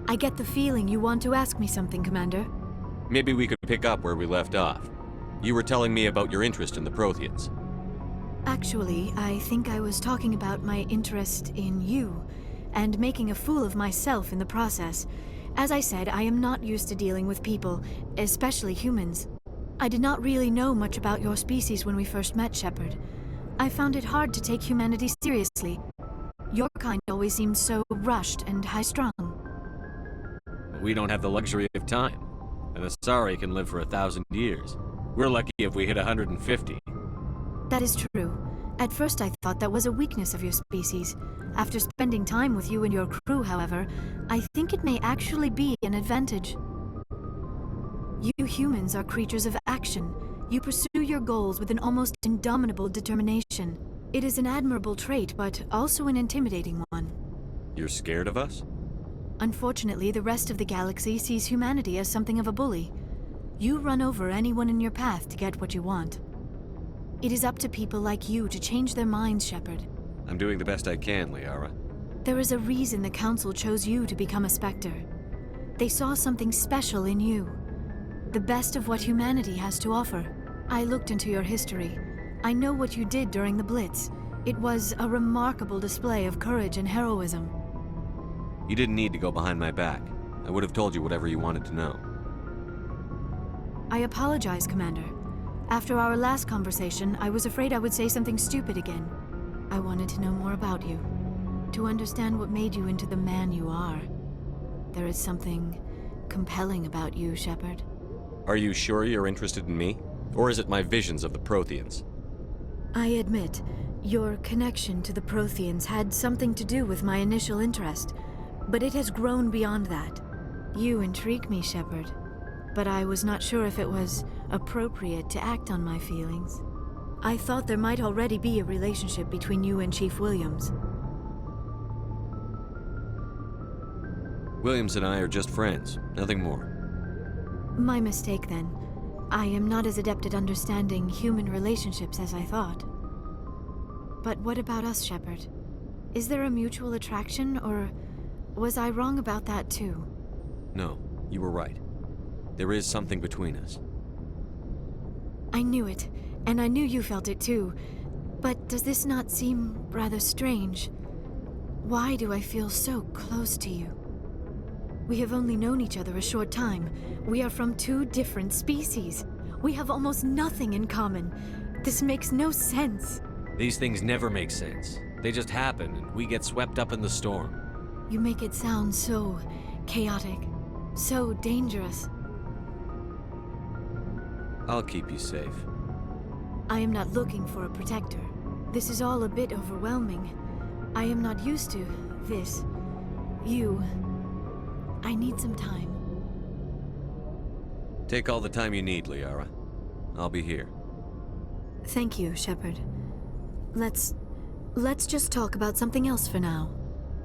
I get the feeling you want to ask me something, Commander. Maybe we could pick up where we left off. You were telling me about your interest in the Protheans. Actually, I think I was talking about my interest in you, and making a fool of myself in the process. As I said, I am not used to dealing with people, especially humans. I did not really know much about your species when we first met, Shepard. I found it hard to take humanity seriously. Your kind always seemed so rushed and high-strung. We don't have the luxury of time. An Asari can live for 1,000 years. We're lucky if we hit 150. That is true. At first I thought that was a weakness of your species. After spending time with you and your crew, however, I think it may actually be an advantage. You humans are creatures of action. You pursue your goals with an almost indomitable determination. It is an admirable trait, but also an intimidating one. You're scared of us? Unfortunately, the rest of the galaxy sees humanity as something of a bully. You run over anyone in your path to get what you want. It is up to people like you to change their minds, Shepard. I'm doing the best I can, Liara. There is a reason the Council chose you to become a Spectre. They saw something special in you. The best of what humanity has to offer. I looked into your history. I know what you did during the Blitz. It was a remarkable display of courage and heroism. You didn't need to go behind my back. I would have told you whatever you wanted to know. I apologize, Commander. After our last conversation, I was afraid I would say something stupid again. I wanted to know more about you. To understand what made you into the man you are. There is something compelling about you, Shepard. Are you sure you're interested in me? Or is it my visions of the Protheans? I admit, your connection to the Protheans had something to do with my initial interest, but it has grown beyond that. You intrigue me, Shepard, but I was not sure if it was appropriate to act on my feelings. I thought there might already be a relationship between you and Chief Williams. Williams and I are just friends, nothing more. My mistake, then. I am not as adept at understanding human relationships as I thought. But what about us, Shepard? Is there a mutual attraction, or was I wrong about that too? No, you were right. There is something between us. I knew it, and I knew you felt it too. But does this not seem rather strange? Why do I feel so close to you? We have only known each other a short time. We are from two different species. We have almost nothing in common. This makes no sense. These things never make sense. They just happen, and we get swept up in the storm. You make it sound so chaotic, so dangerous. I'll keep you safe. I am not looking for a protector. This is all a bit overwhelming. I am not used to this. You. I need some time. Take all the time you need, Liara. I'll be here. Thank you, Shepard. Let's just talk about something else for now.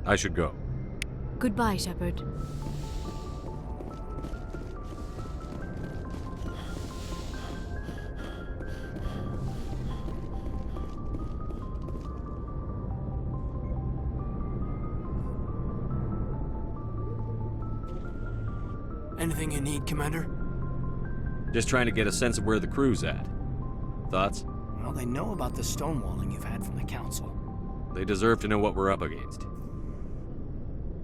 I should go. Goodbye, Shepard. Anything you need, Commander? Just trying to get a sense of where the crew's at. Thoughts? Well, they know about the stonewalling you've had from the Council. They deserve to know what we're up against.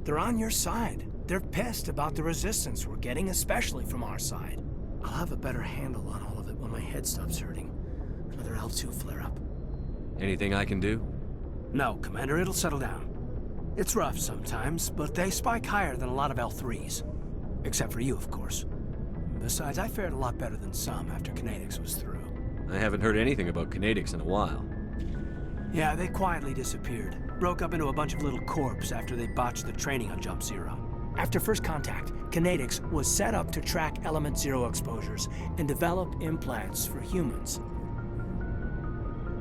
They're on your side. They're pissed about the resistance we're getting, especially from our side. I'll have a better handle on all of it when my head stops hurting. Another L2 flare-up. Anything I can do? No, Commander, it'll settle down. It's rough sometimes, but they spike higher than a lot of L3s. Except for you, of course. Besides, I fared a lot better than some after Kinetics was through. I haven't heard anything about Kinetics in a while. Yeah, they quietly disappeared. Broke up into a bunch of little corps after they botched the training on Jump Zero. After first contact, Kinetics was set up to track Element Zero exposures and develop implants for humans.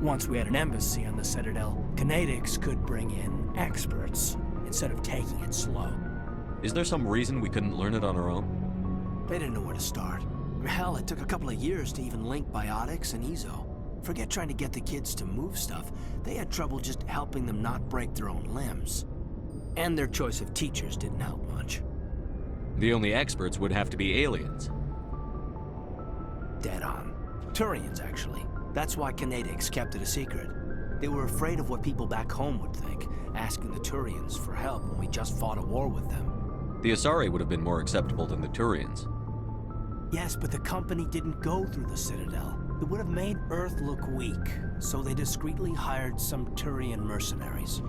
Once we had an embassy on the Citadel, Kinetics could bring in experts instead of taking it slow. Is there some reason we couldn't learn it on our own? They didn't know where to start. Hell, it took a couple of years to even link biotics and Ezo. Forget trying to get the kids to move stuff. They had trouble just helping them not break their own limbs. And their choice of teachers didn't help much. The only experts would have to be aliens. Dead on. Turians, actually. That's why Canadics kept it a secret. They were afraid of what people back home would think, asking the Turians for help when we just fought a war with them. The Asari would have been more acceptable than the Turians. Yes, but the company didn't go through the Citadel. It would have made Earth look weak, so they discreetly hired some Turian mercenaries.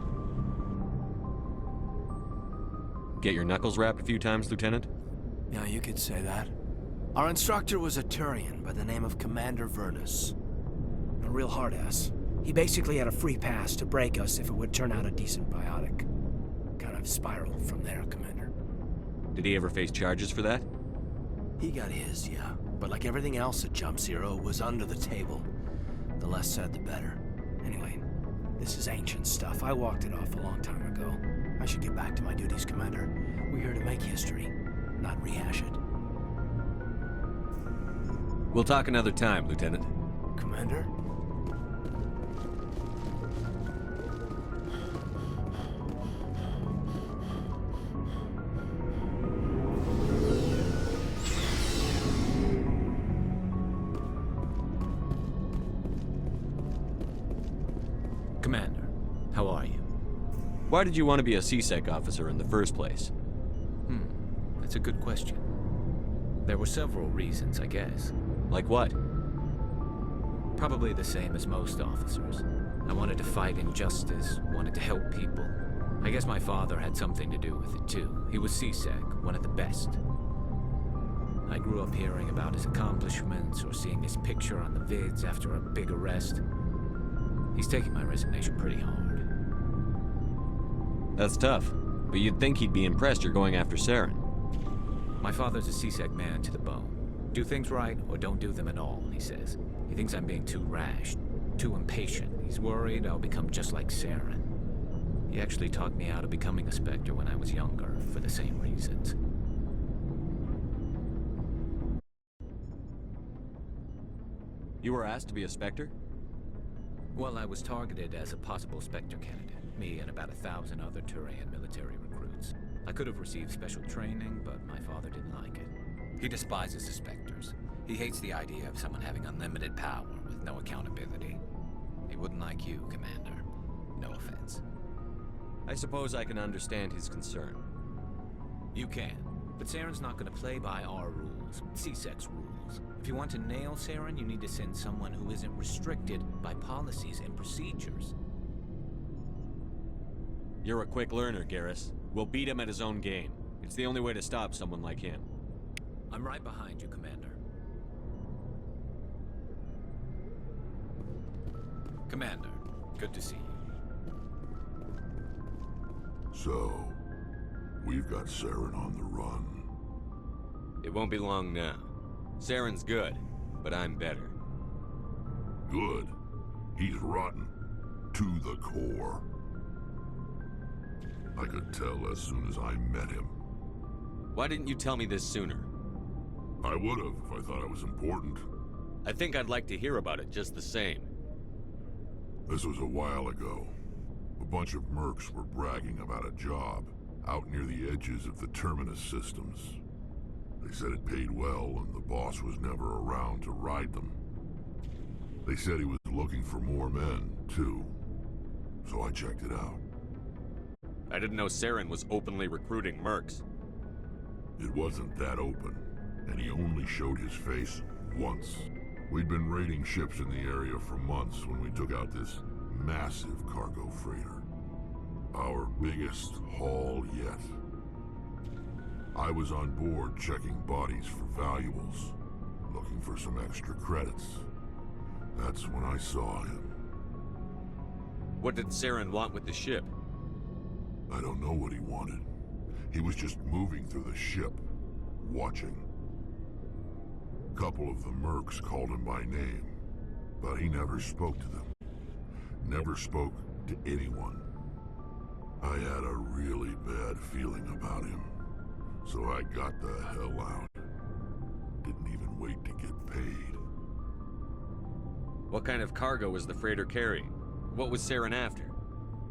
Get your knuckles rapped a few times, Lieutenant? Yeah, you could say that. Our instructor was a Turian by the name of Commander Vernus. A real hard-ass. He basically had a free pass to break us if it would turn out a decent biotic. Kind of spiraled from there, Commander. Did he ever face charges for that? He got his, yeah. But like everything else at Jump Zero, it was under the table. The less said, the better. Anyway, this is ancient stuff. I walked it off a long time ago. I should get back to my duties, Commander. We're here to make history, not rehash it. We'll talk another time, Lieutenant. Commander? Commander, how are you? Why did you want to be a CSEC officer in the first place? That's a good question. There were several reasons, I guess. Like what? Probably the same as most officers. I wanted to fight injustice, wanted to help people. I guess my father had something to do with it too. He was CSEC, one of the best. I grew up hearing about his accomplishments or seeing his picture on the vids after a big arrest. He's taking my resignation pretty hard. That's tough, but you'd think he'd be impressed you're going after Saren. My father's a CSEC man to the bone. Do things right or don't do them at all, he says. He thinks I'm being too rash, too impatient. He's worried I'll become just like Saren. He actually talked me out of becoming a Spectre when I was younger, for the same reasons. You were asked to be a Spectre? Well, I was targeted as a possible Spectre candidate. Me and about 1,000 other Turian military recruits. I could have received special training, but my father didn't like it. He despises the Spectres. He hates the idea of someone having unlimited power with no accountability. He wouldn't like you, Commander. No offense. I suppose I can understand his concern. You can, but Saren's not going to play by our rules, CSEC's rules. If you want to nail Saren, you need to send someone who isn't restricted by policies and procedures. You're a quick learner, Garrus. We'll beat him at his own game. It's the only way to stop someone like him. I'm right behind you, Commander. Commander, good to see you. So, we've got Saren on the run. It won't be long now. Saren's good, but I'm better. Good. He's rotten. To the core. I could tell as soon as I met him. Why didn't you tell me this sooner? I would've if I thought it was important. I think I'd like to hear about it just the same. This was a while ago. A bunch of mercs were bragging about a job out near the edges of the Terminus systems. They said it paid well and the boss was never around to ride them. They said he was looking for more men, too. So I checked it out. I didn't know Saren was openly recruiting mercs. It wasn't that open, and he only showed his face once. We'd been raiding ships in the area for months when we took out this massive cargo freighter. Our biggest haul yet. I was on board checking bodies for valuables, looking for some extra credits. That's when I saw him. What did Saren want with the ship? I don't know what he wanted. He was just moving through the ship, watching. A couple of the mercs called him by name, but he never spoke to them. Never spoke to anyone. I had a really bad feeling about him, so I got the hell out. Didn't even wait to get paid. What kind of cargo was the freighter carrying? What was Saren after?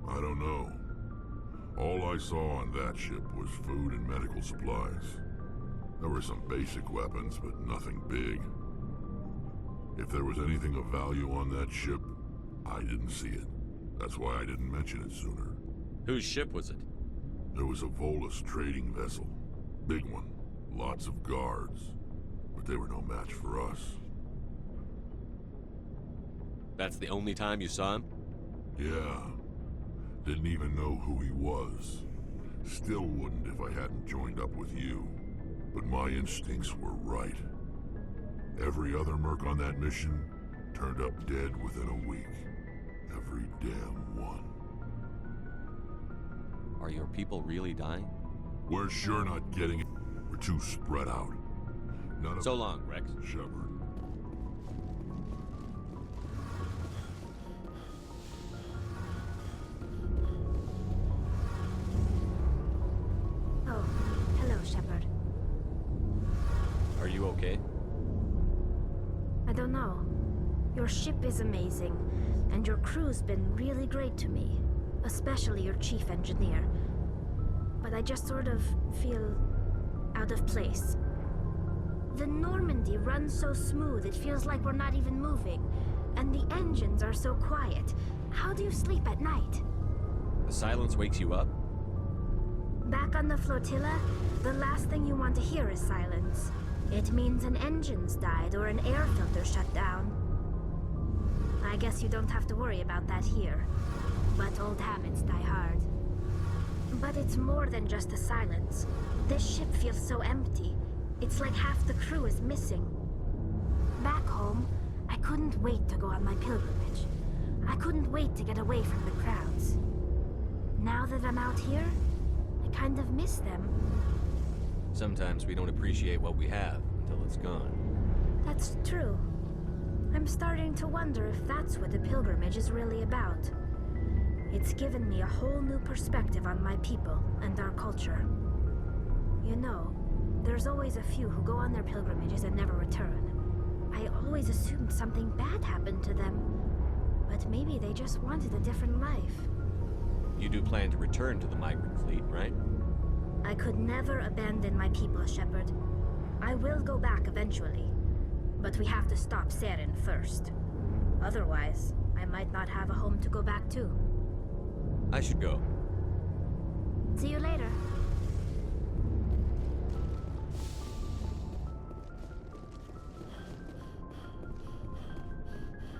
I don't know. All I saw on that ship was food and medical supplies. There were some basic weapons, but nothing big. If there was anything of value on that ship, I didn't see it. That's why I didn't mention it sooner. Whose ship was it? There was a Volus trading vessel. Big one. Lots of guards. But they were no match for us. That's the only time you saw him? Yeah. Didn't even know who he was. Still wouldn't if I hadn't joined up with you. But my instincts were right. Every other merc on that mission turned up dead within a week. Every damn one. Are your people really dying? We're sure not getting it. We're too spread out. None of So long, Rex. Shepard. Oh, hello, Shepard. Are you okay? I don't know. Your ship is amazing, and your crew's been really great to me. Especially your chief engineer. But I just sort of feel out of place. The Normandy runs so smooth it feels like we're not even moving. And the engines are so quiet. How do you sleep at night? The silence wakes you up? Back on the flotilla, the last thing you want to hear is silence. It means an engine's died or an air filter shut down. I guess you don't have to worry about that here. But old habits die hard. But it's more than just the silence. This ship feels so empty. It's like half the crew is missing. Back home, I couldn't wait to go on my pilgrimage. I couldn't wait to get away from the crowds. Now that I'm out here, I kind of miss them. Sometimes we don't appreciate what we have until it's gone. That's true. I'm starting to wonder if that's what the pilgrimage is really about. It's given me a whole new perspective on my people and our culture. You know, there's always a few who go on their pilgrimages and never return. I always assumed something bad happened to them, but maybe they just wanted a different life. You do plan to return to the migrant fleet, right? I could never abandon my people, Shepard. I will go back eventually, but we have to stop Saren first. Otherwise, I might not have a home to go back to. I should go. See you later.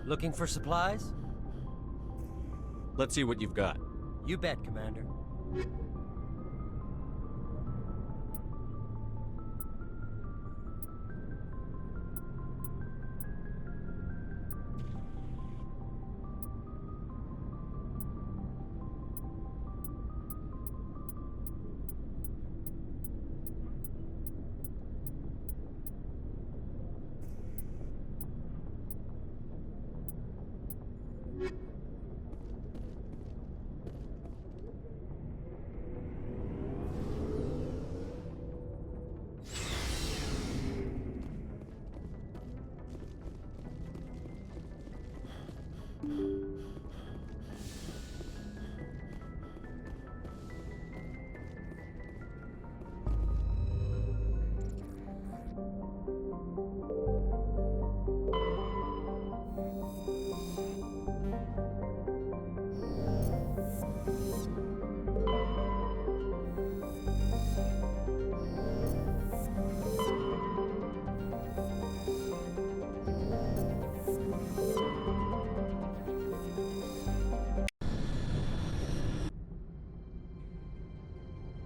Looking for supplies? Let's see what you've got. You bet, Commander.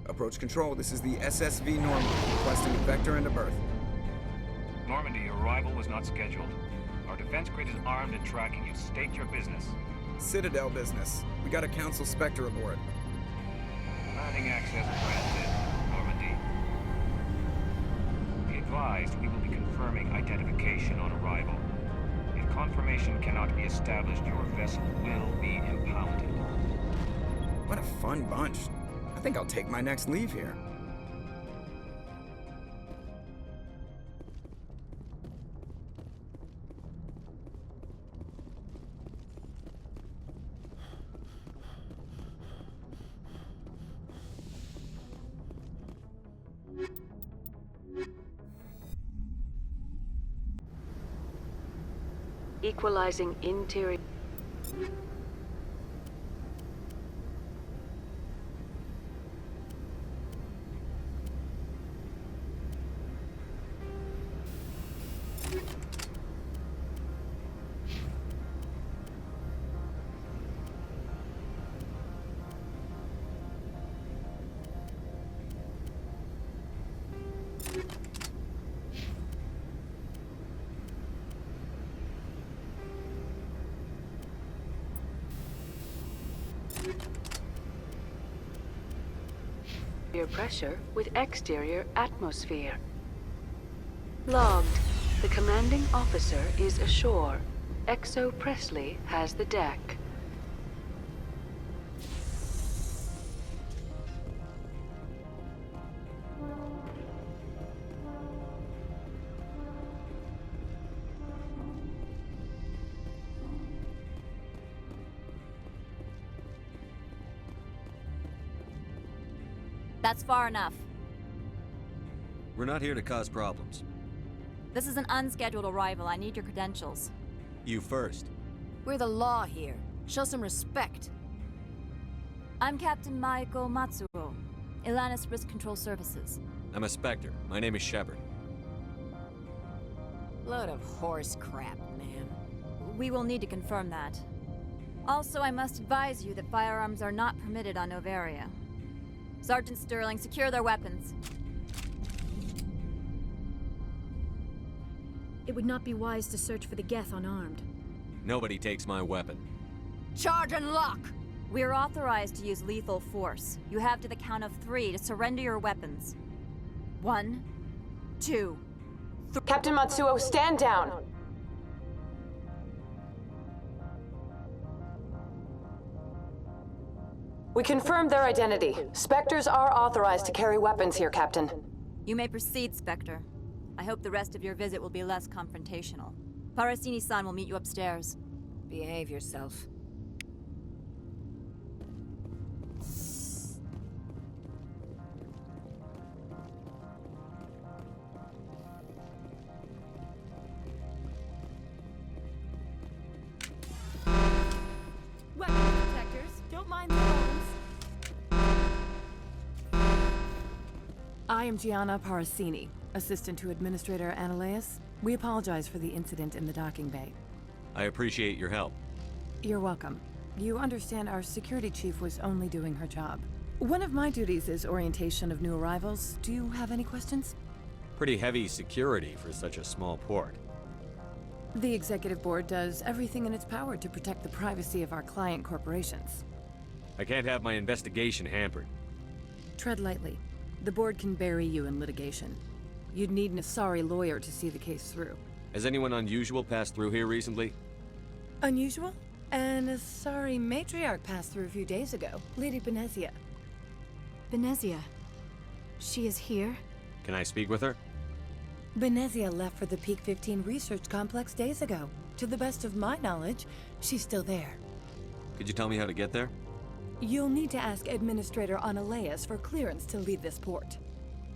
Approach control, this is the SSV Normandy, requesting a vector and a berth. Normandy, your arrival was not scheduled. Our defense grid is armed and tracking you. State your business. Citadel business. We got a Council Spectre aboard. Landing access granted, Normandy. Be advised, we will be confirming identification on arrival. If confirmation cannot be established, your vessel will be impounded. What a fun bunch. I think I'll take my next leave here. You equalizing interior. Pressure with exterior atmosphere. Logged. The commanding officer is ashore. Exo Presley has the deck. That's far enough. We're not here to cause problems. This is an unscheduled arrival. I need your credentials. You first. We're the law here. Show some respect. I'm Captain Maiko Matsuo, Ilanis Risk Control Services. I'm a Spectre. My name is Shepard. Load of horse crap, man. We will need to confirm that. Also, I must advise you that firearms are not permitted on Noveria. Sergeant Sterling, secure their weapons. It would not be wise to search for the Geth unarmed. Nobody takes my weapon. Charge and lock! We are authorized to use lethal force. You have to the count of 3 to surrender your weapons. 1, 2, 3. Captain Matsuo, stand down! We confirmed their identity. Spectres are authorized to carry weapons here, Captain. You may proceed, Spectre. I hope the rest of your visit will be less confrontational. Parasini-san will meet you upstairs. Behave yourself. Weapon detectors, don't mind the bones. I am Gianna Parasini, assistant to Administrator Analeas. We apologize for the incident in the docking bay. I appreciate your help. You're welcome. You understand our security chief was only doing her job. One of my duties is orientation of new arrivals. Do you have any questions? Pretty heavy security for such a small port. The executive board does everything in its power to protect the privacy of our client corporations. I can't have my investigation hampered. Tread lightly. The board can bury you in litigation. You'd need an Asari lawyer to see the case through. Has anyone unusual passed through here recently? Unusual? An Asari matriarch passed through a few days ago. Lady Benezia. Benezia? She is here? Can I speak with her? Benezia left for the Peak 15 research complex days ago. To the best of my knowledge, she's still there. Could you tell me how to get there? You'll need to ask Administrator Analeas for clearance to leave this port.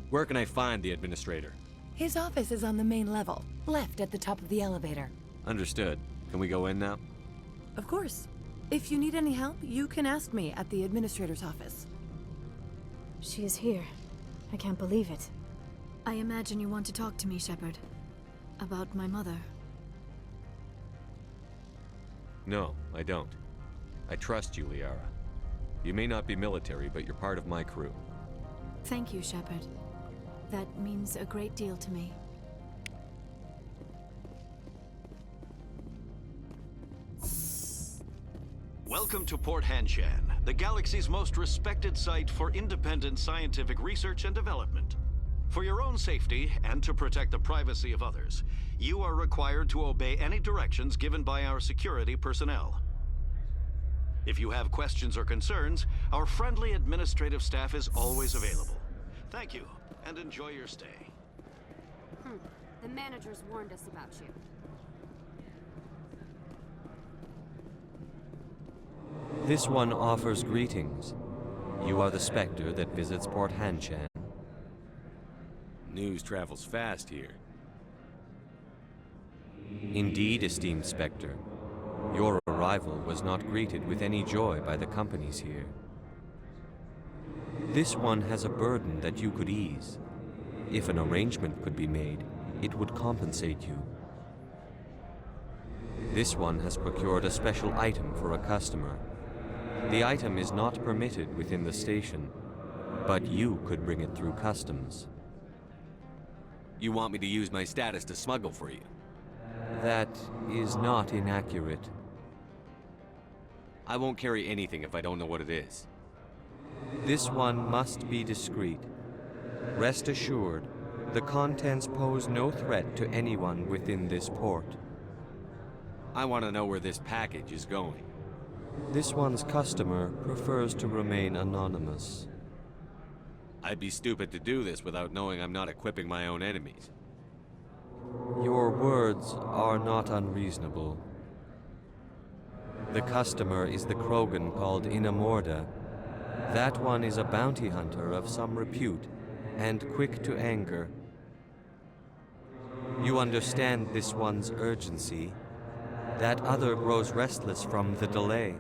Where can I find the Administrator? His office is on the main level, left at the top of the elevator. Understood. Can we go in now? Of course. If you need any help, you can ask me at the Administrator's office. She is here. I can't believe it. I imagine you want to talk to me, Shepard. About my mother. No, I don't. I trust you, Liara. You may not be military, but you're part of my crew. Thank you, Shepard. That means a great deal to me. Welcome to Port Hanshan, the galaxy's most respected site for independent scientific research and development. For your own safety, and to protect the privacy of others, you are required to obey any directions given by our security personnel. If you have questions or concerns, our friendly administrative staff is always available. Thank you, and enjoy your stay. The managers warned us about you. This one offers greetings. You are the Spectre that visits Port Hanshan. News travels fast here. Indeed, esteemed Spectre, your arrival was not greeted with any joy by the companies here. This one has a burden that you could ease. If an arrangement could be made, it would compensate you. This one has procured a special item for a customer. The item is not permitted within the station, but you could bring it through customs. You want me to use my status to smuggle for you? That is not inaccurate. I won't carry anything if I don't know what it is. This one must be discreet. Rest assured, the contents pose no threat to anyone within this port. I want to know where this package is going. This one's customer prefers to remain anonymous. I'd be stupid to do this without knowing I'm not equipping my own enemies. Your words are not unreasonable. The customer is the Krogan called Inamorda. That one is a bounty hunter of some repute, and quick to anger. You understand this one's urgency. That other grows restless from the delay.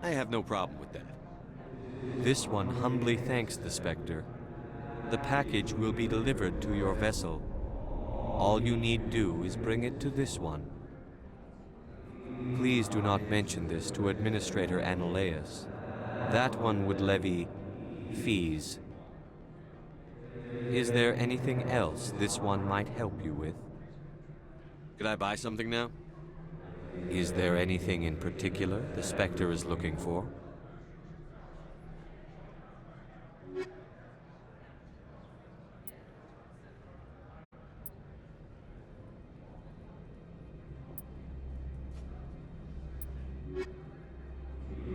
I have no problem with that. This one humbly thanks the Spectre. The package will be delivered to your vessel. All you need do is bring it to this one. Please do not mention this to Administrator Analaeus. That one would levy fees. Is there anything else this one might help you with? Could I buy something now? Is there anything in particular the Spectre is looking for?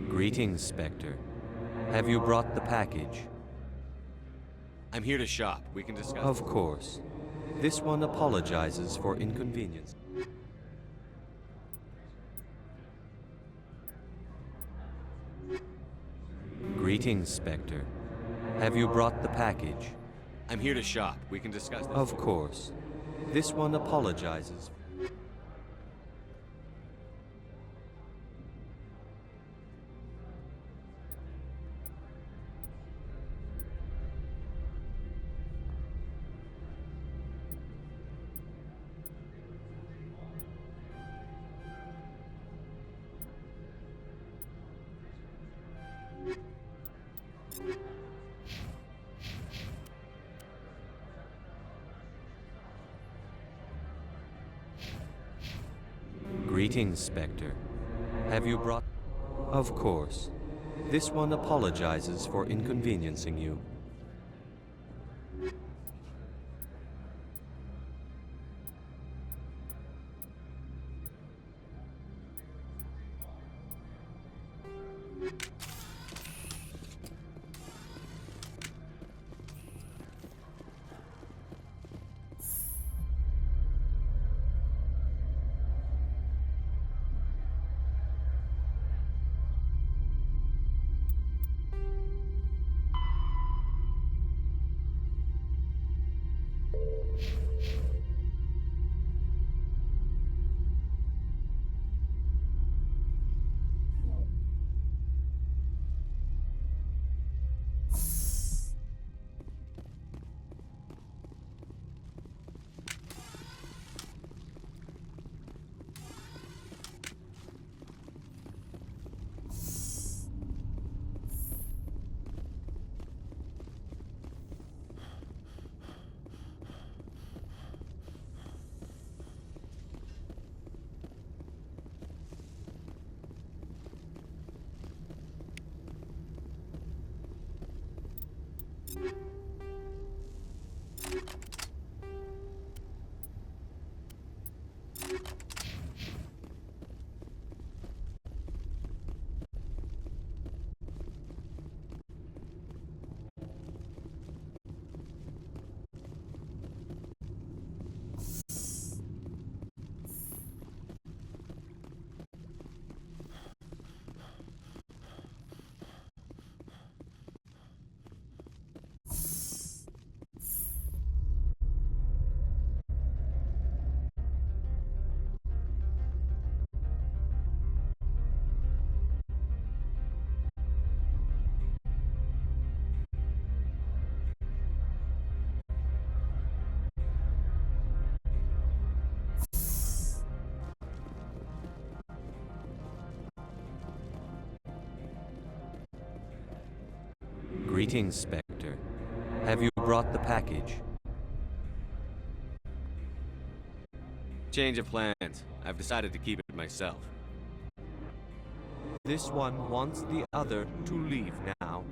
Greetings, Spectre. Have you brought the package? I'm here to shop. We can discuss. Of course. This one apologizes for inconvenience. Greetings, Spectre. Have you brought the package? I'm here to shop. We can discuss. Of course. This one apologizes. Greetings, Spectre. Have you brought... Of course. This one apologizes for inconveniencing you. Greetings, Spectre. Have you brought the package? Change of plans. I've decided to keep it myself. This one wants the other to leave now.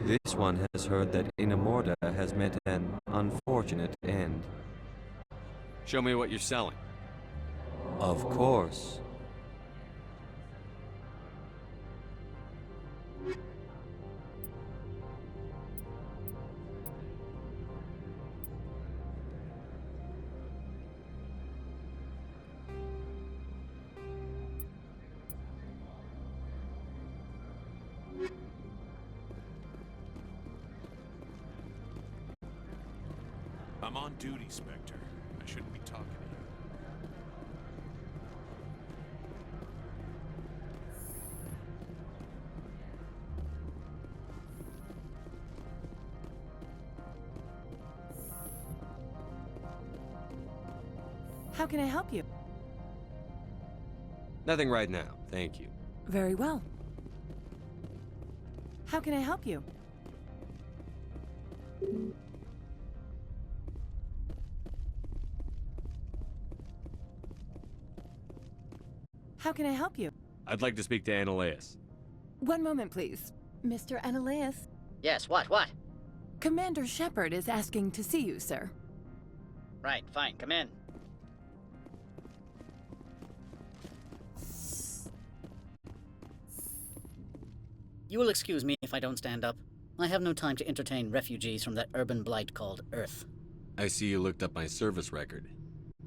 This one has heard that Inamorta has met an unfortunate end. Show me what you're selling. Of course. I'm on duty, Spectre. I shouldn't be talking to you. How can I help you? Nothing right now, thank you. Very well. How can I help you? How can I help you? I'd like to speak to Annaleus. One moment, please. Mr. Annaleus? Yes, what? Commander Shepard is asking to see you, sir. Right, fine, come in. You will excuse me if I don't stand up. I have no time to entertain refugees from that urban blight called Earth. I see you looked up my service record.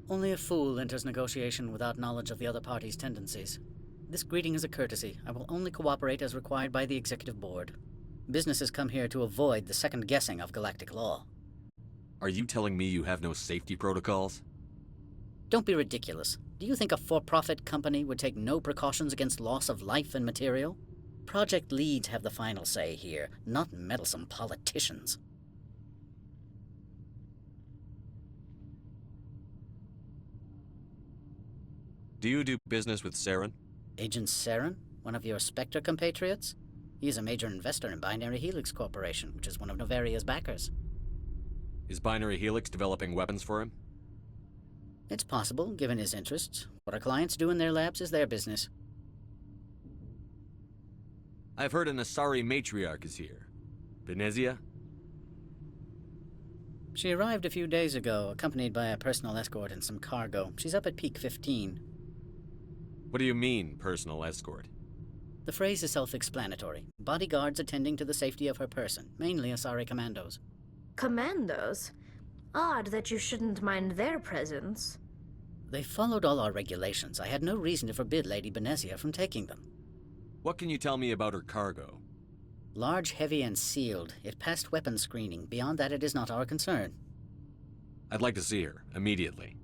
Only a fool enters negotiation without knowledge of the other party's tendencies. This greeting is a courtesy. I will only cooperate as required by the Executive Board. Businesses come here to avoid the second guessing of galactic law. Are you telling me you have no safety protocols? Don't be ridiculous. Do you think a for-profit company would take no precautions against loss of life and material? Project leads have the final say here, not meddlesome politicians. Do you do business with Saren? Agent Saren? One of your Spectre compatriots? He's a major investor in Binary Helix Corporation, which is one of Noveria's backers. Is Binary Helix developing weapons for him? It's possible, given his interests. What our clients do in their labs is their business. I've heard an Asari matriarch is here. Benezia? She arrived a few days ago, accompanied by a personal escort and some cargo. She's up at Peak 15. What do you mean, personal escort? The phrase is self-explanatory. Bodyguards attending to the safety of her person, mainly Asari commandos. Commandos? Odd that you shouldn't mind their presence. They followed all our regulations. I had no reason to forbid Lady Benezia from taking them. What can you tell me about her cargo? Large, heavy, and sealed. It passed weapons screening. Beyond that, it is not our concern. I'd like to see her, immediately.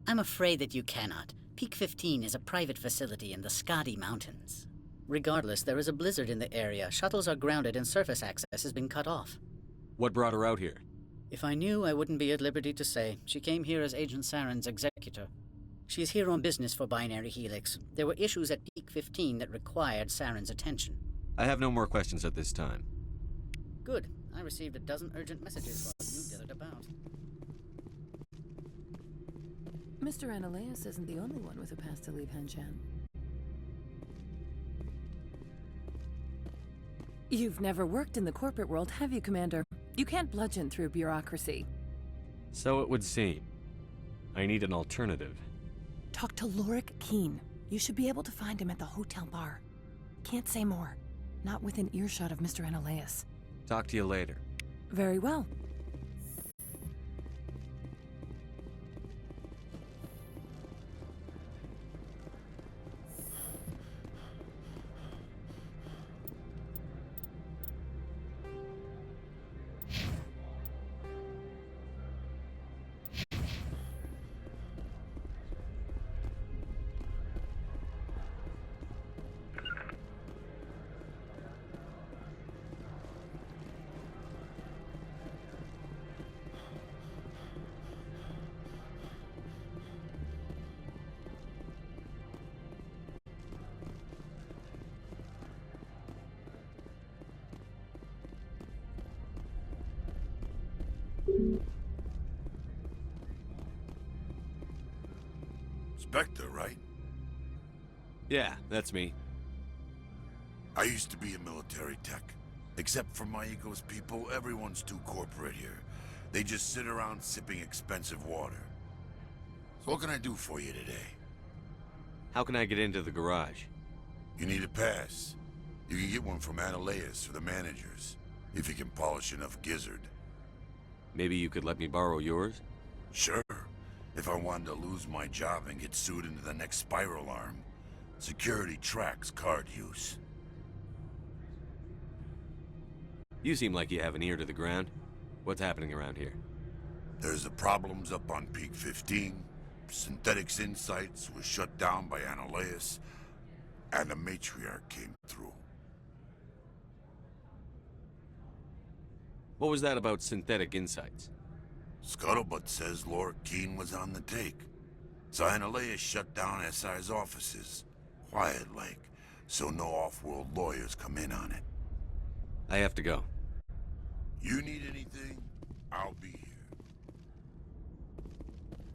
I'm afraid that you cannot. Peak 15 is a private facility in the Skadi Mountains. Regardless, there is a blizzard in the area. Shuttles are grounded and surface access has been cut off. What brought her out here? If I knew, I wouldn't be at liberty to say. She came here as Agent Saren's executor. She is here on business for Binary Helix. There were issues at Peak 15 that required Saren's attention. I have no more questions at this time. Good. I received a dozen urgent messages while you dithered about. Mr. Analeas isn't the only one with a pass to leave Henshan. You've never worked in the corporate world, have you, Commander? You can't bludgeon through bureaucracy. So it would seem. I need an alternative. Talk to Lorik Keen. You should be able to find him at the hotel bar. Can't say more. Not within earshot of Mr. Analeas. Talk to you later. Very well. Spectre, right? Yeah, that's me. I used to be a military tech. Except for my ego's people, everyone's too corporate here. They just sit around sipping expensive water. So what can I do for you today? How can I get into the garage? You need a pass. You can get one from Analeas or the managers, if you can polish enough gizzard. Maybe you could let me borrow yours? Sure. If I wanted to lose my job and get sued into the next spiral arm. Security tracks card use. You seem like you have an ear to the ground. What's happening around here? There's the problems up on Peak 15. Synthetics Insights was shut down by Analeas. And the matriarch came through. What was that about Synthetic Insights? Scuttlebutt says Lorik Keen was on the take. So Analeas shut down SI's offices. Quiet-like, so no off-world lawyers come in on it. I have to go. You need anything, I'll be here.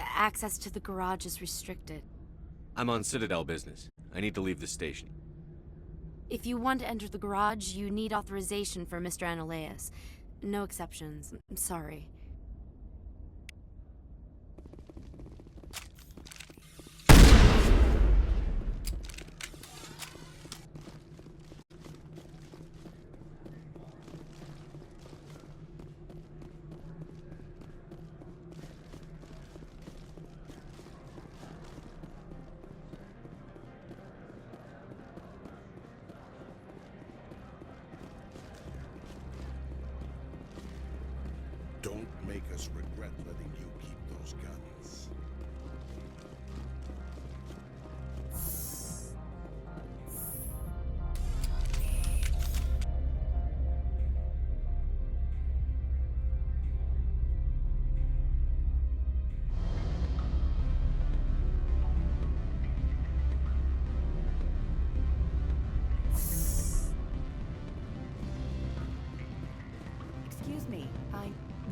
Access to the garage is restricted. I'm on Citadel business. I need to leave the station. If you want to enter the garage, you need authorization for Mr. Analeas. No exceptions. I'm sorry.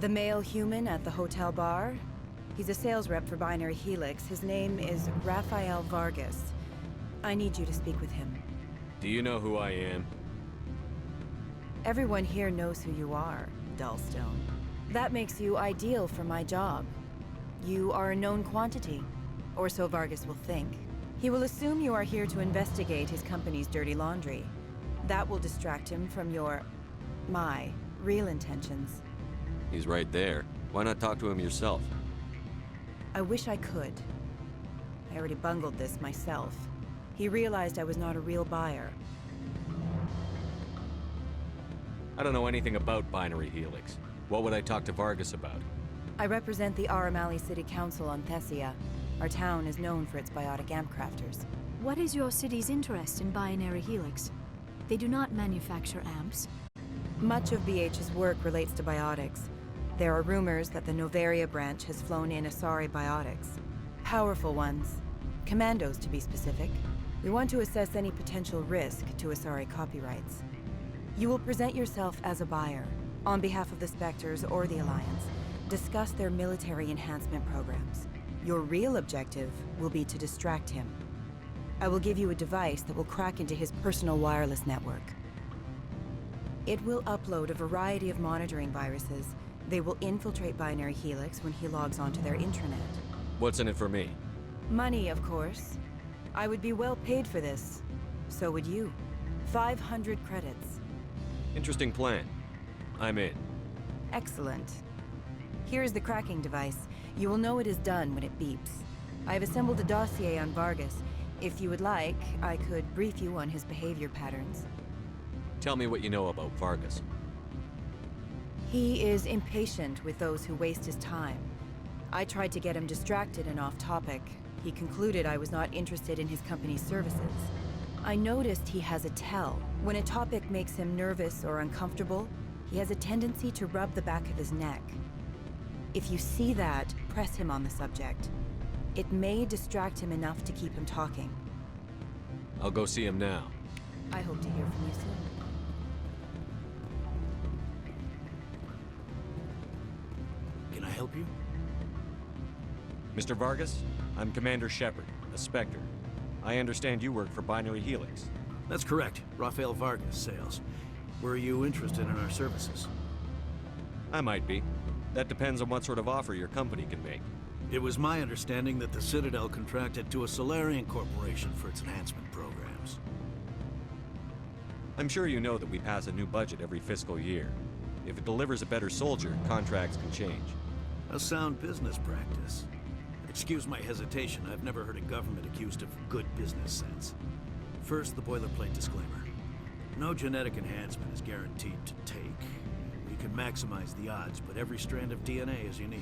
The male human at the hotel bar? He's a sales rep for Binary Helix. His name is Rafael Vargas. I need you to speak with him. Do you know who I am? Everyone here knows who you are, Dullstone. That makes you ideal for my job. You are a known quantity, or so Vargas will think. He will assume you are here to investigate his company's dirty laundry. That will distract him from my real intentions. He's right there. Why not talk to him yourself? I wish I could. I already bungled this myself. He realized I was not a real buyer. I don't know anything about Binary Helix. What would I talk to Vargas about? I represent the Aramali City Council on Thessia. Our town is known for its biotic amp crafters. What is your city's interest in Binary Helix? They do not manufacture amps. Much of BH's work relates to biotics. There are rumors that the Noveria branch has flown in Asari biotics. Powerful ones. Commandos, to be specific. We want to assess any potential risk to Asari copyrights. You will present yourself as a buyer, on behalf of the Spectres or the Alliance. Discuss their military enhancement programs. Your real objective will be to distract him. I will give you a device that will crack into his personal wireless network. It will upload a variety of monitoring viruses. They will infiltrate Binary Helix when he logs onto their intranet. What's in it for me? Money, of course. I would be well paid for this. So would you. 500 credits. Interesting plan. I'm in. Excellent. Here is the cracking device. You will know it is done when it beeps. I have assembled a dossier on Vargas. If you would like, I could brief you on his behavior patterns. Tell me what you know about Vargas. He is impatient with those who waste his time. I tried to get him distracted and off topic. He concluded I was not interested in his company's services. I noticed he has a tell. When a topic makes him nervous or uncomfortable, he has a tendency to rub the back of his neck. If you see that, press him on the subject. It may distract him enough to keep him talking. I'll go see him now. I hope to hear from you soon. Can I help you? Mr. Vargas, I'm Commander Shepard, a Spectre. I understand you work for Binary Helix. That's correct. Rafael Vargas, sales. Were you interested in our services? I might be. That depends on what sort of offer your company can make. It was my understanding that the Citadel contracted to a Solarian corporation for its enhancement programs. I'm sure you know that we pass a new budget every fiscal year. If it delivers a better soldier, contracts can change. A sound business practice. Excuse my hesitation, I've never heard a government accused of good business sense. First, the boilerplate disclaimer. No genetic enhancement is guaranteed to take. We can maximize the odds, but every strand of DNA is unique.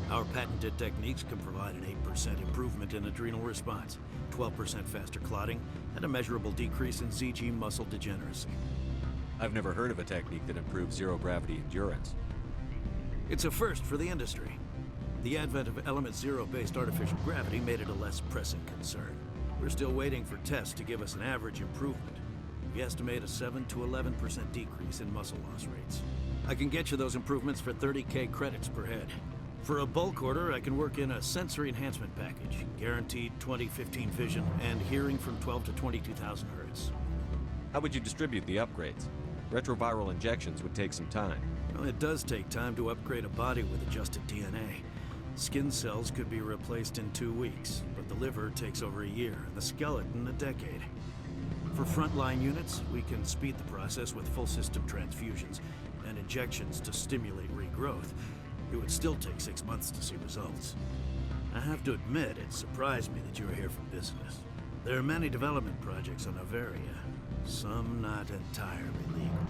Our patented techniques can provide an 8% improvement in adrenal response, 12% faster clotting, and a measurable decrease in ZG muscle degeneracy. I've never heard of a technique that improves zero-gravity endurance. It's a first for the industry. The advent of Element Zero-based artificial gravity made it a less pressing concern. We're still waiting for tests to give us an average improvement. We estimate a 7 to 11% decrease in muscle loss rates. I can get you those improvements for 30K credits per head. For a bulk order, I can work in a sensory enhancement package, guaranteed 20/15 vision, and hearing from 12 to 22,000 hertz. How would you distribute the upgrades? Retroviral injections would take some time. Well, it does take time to upgrade a body with adjusted DNA. Skin cells could be replaced in 2 weeks, but the liver takes over a year, and the skeleton a decade. For frontline units, we can speed the process with full system transfusions and injections to stimulate regrowth. It would still take 6 months to see results. I have to admit, it surprised me that you were here for business. There are many development projects on Noveria, some not entirely legal.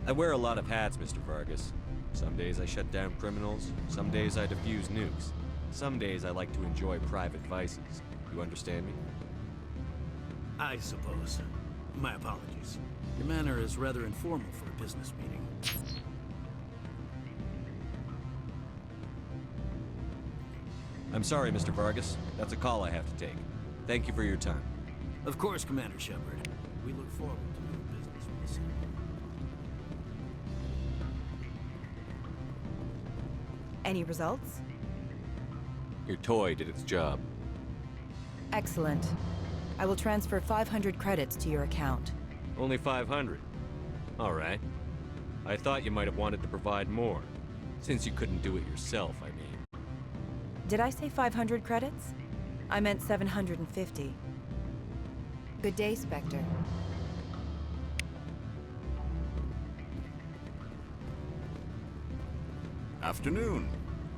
I wear a lot of hats, Mr. Vargas. Some days I shut down criminals, some days I defuse nukes. Some days I like to enjoy private vices. You understand me? I suppose. My apologies. Your manner is rather informal for a business meeting. I'm sorry, Mr. Vargas. That's a call I have to take. Thank you for your time. Of course, Commander Shepard. We look forward to doing business with the city. Any results? Your toy did its job. Excellent. I will transfer 500 credits to your account. Only 500. All right. I thought you might have wanted to provide more, since you couldn't do it yourself, I mean. Did I say 500 credits? I meant 750. Good day, Spectre. Afternoon.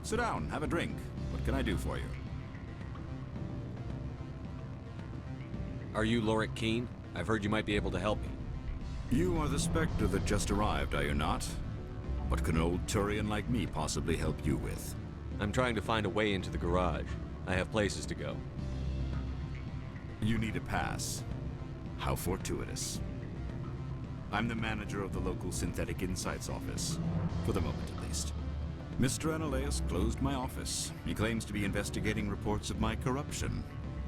Sit down, have a drink. What can I do for you? Are you Lorik Keen? I've heard you might be able to help me. You are the Spectre that just arrived, are you not? What can an old Turian like me possibly help you with? I'm trying to find a way into the garage. I have places to go. You need a pass. How fortuitous. I'm the manager of the local Synthetic Insights office. For the moment, at least. Mr. Analeus closed my office. He claims to be investigating reports of my corruption.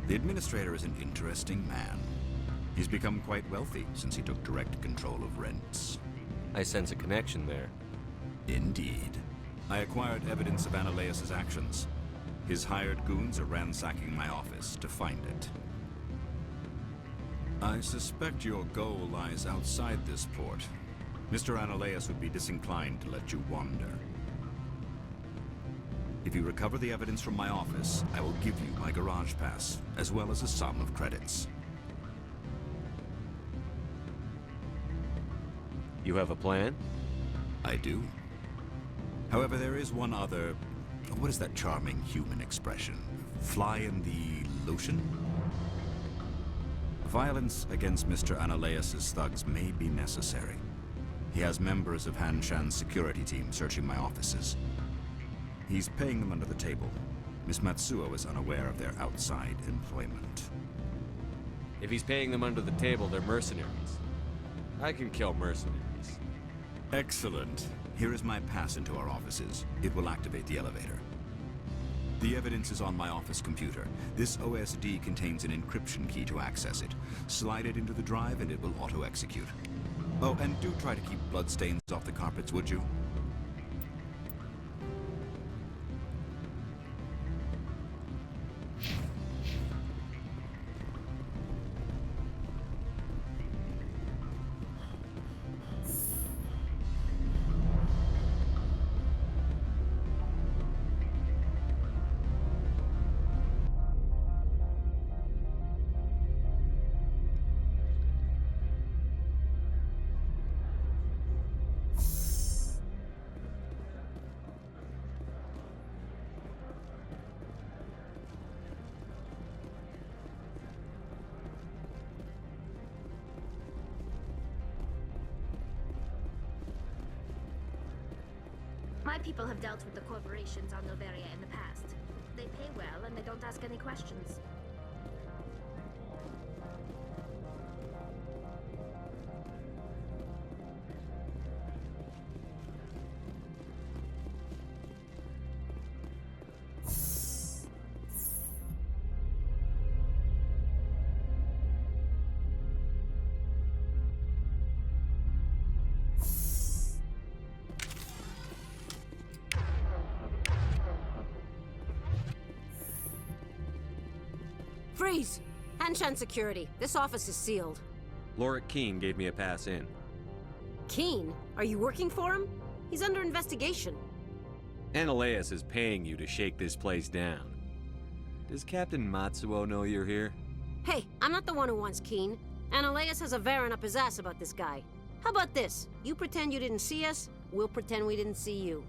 The administrator is an interesting man. He's become quite wealthy since he took direct control of rents. I sense a connection there. Indeed. I acquired evidence of Analeus' actions. His hired goons are ransacking my office to find it. I suspect your goal lies outside this port. Mr. Analeus would be disinclined to let you wander. If you recover the evidence from my office, I will give you my garage pass, as well as a sum of credits. You have a plan? I do. However, there is one other... What is that charming human expression? Fly in the lotion? Violence against Mr. Analeus' thugs may be necessary. He has members of Han Shan's security team searching my offices. He's paying them under the table. Miss Matsuo is unaware of their outside employment. If he's paying them under the table, they're mercenaries. I can kill mercenaries. Excellent. Here is my pass into our offices. It will activate the elevator. The evidence is on my office computer. This OSD contains an encryption key to access it. Slide it into the drive and it will auto-execute. Oh, and do try to keep bloodstains off the carpets, would you? My people have dealt with the corporations on Noveria in the past. They pay well and they don't ask any questions. Freeze! Hanshan Security. This office is sealed. Lorik Keen gave me a pass in. Keen? Are you working for him? He's under investigation. Analeus is paying you to shake this place down. Does Captain Matsuo know you're here? Hey, I'm not the one who wants Keen. Analeus has a Varen up his ass about this guy. How about this? You pretend you didn't see us, we'll pretend we didn't see you.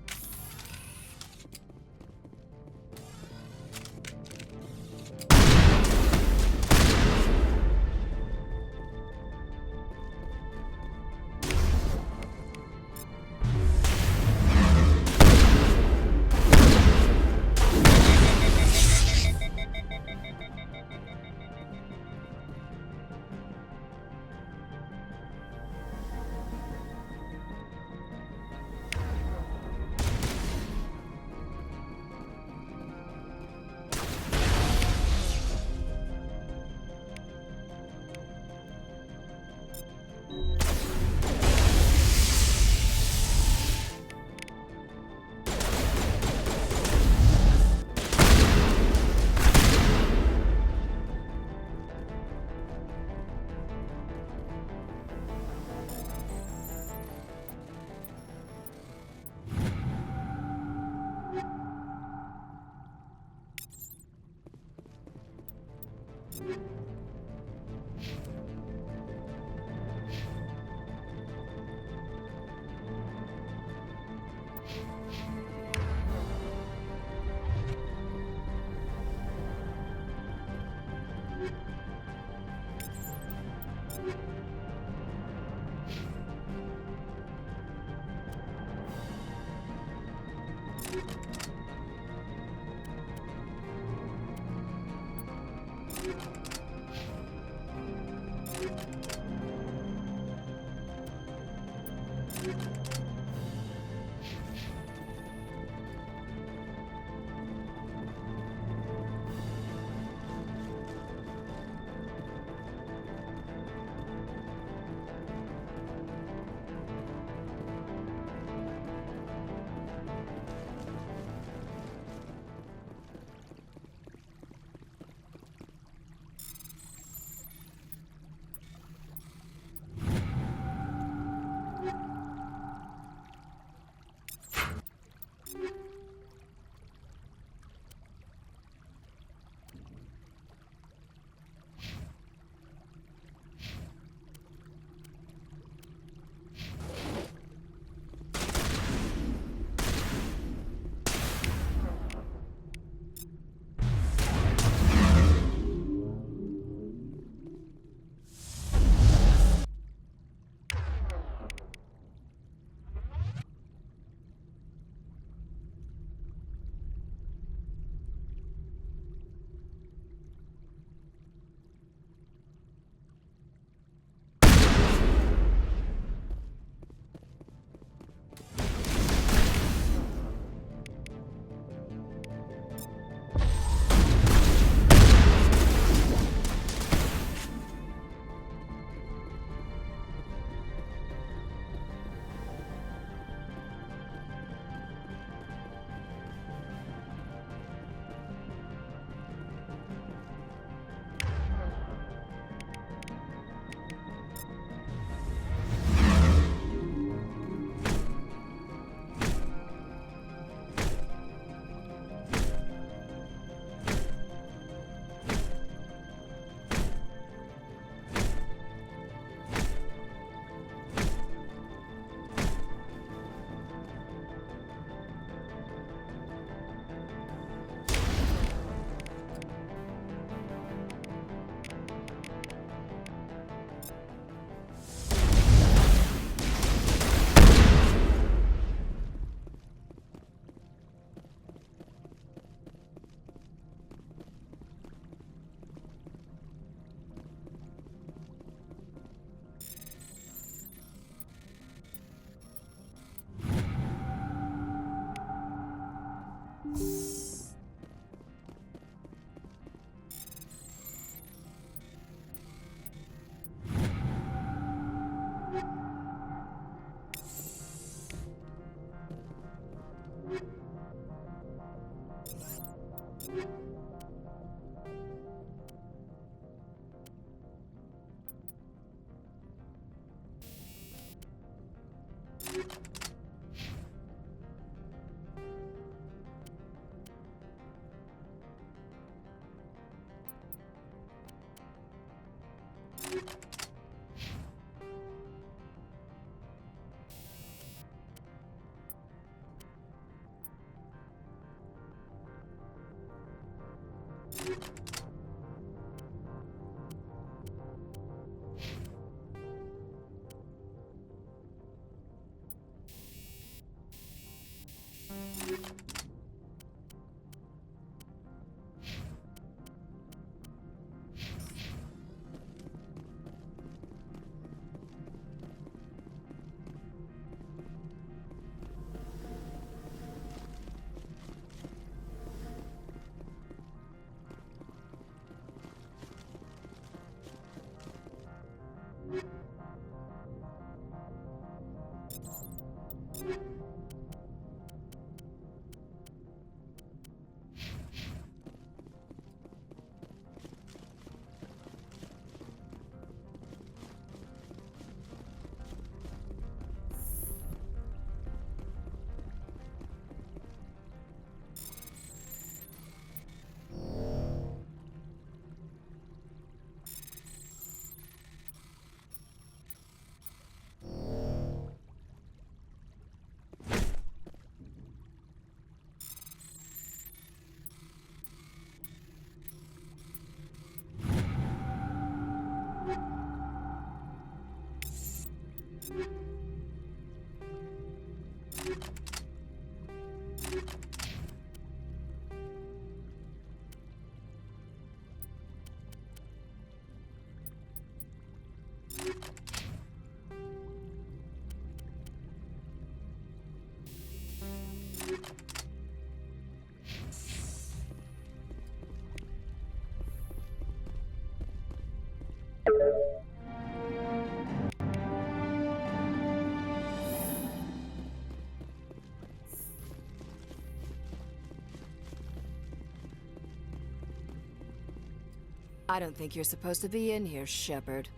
I don't think you're supposed to be in here, Shepard.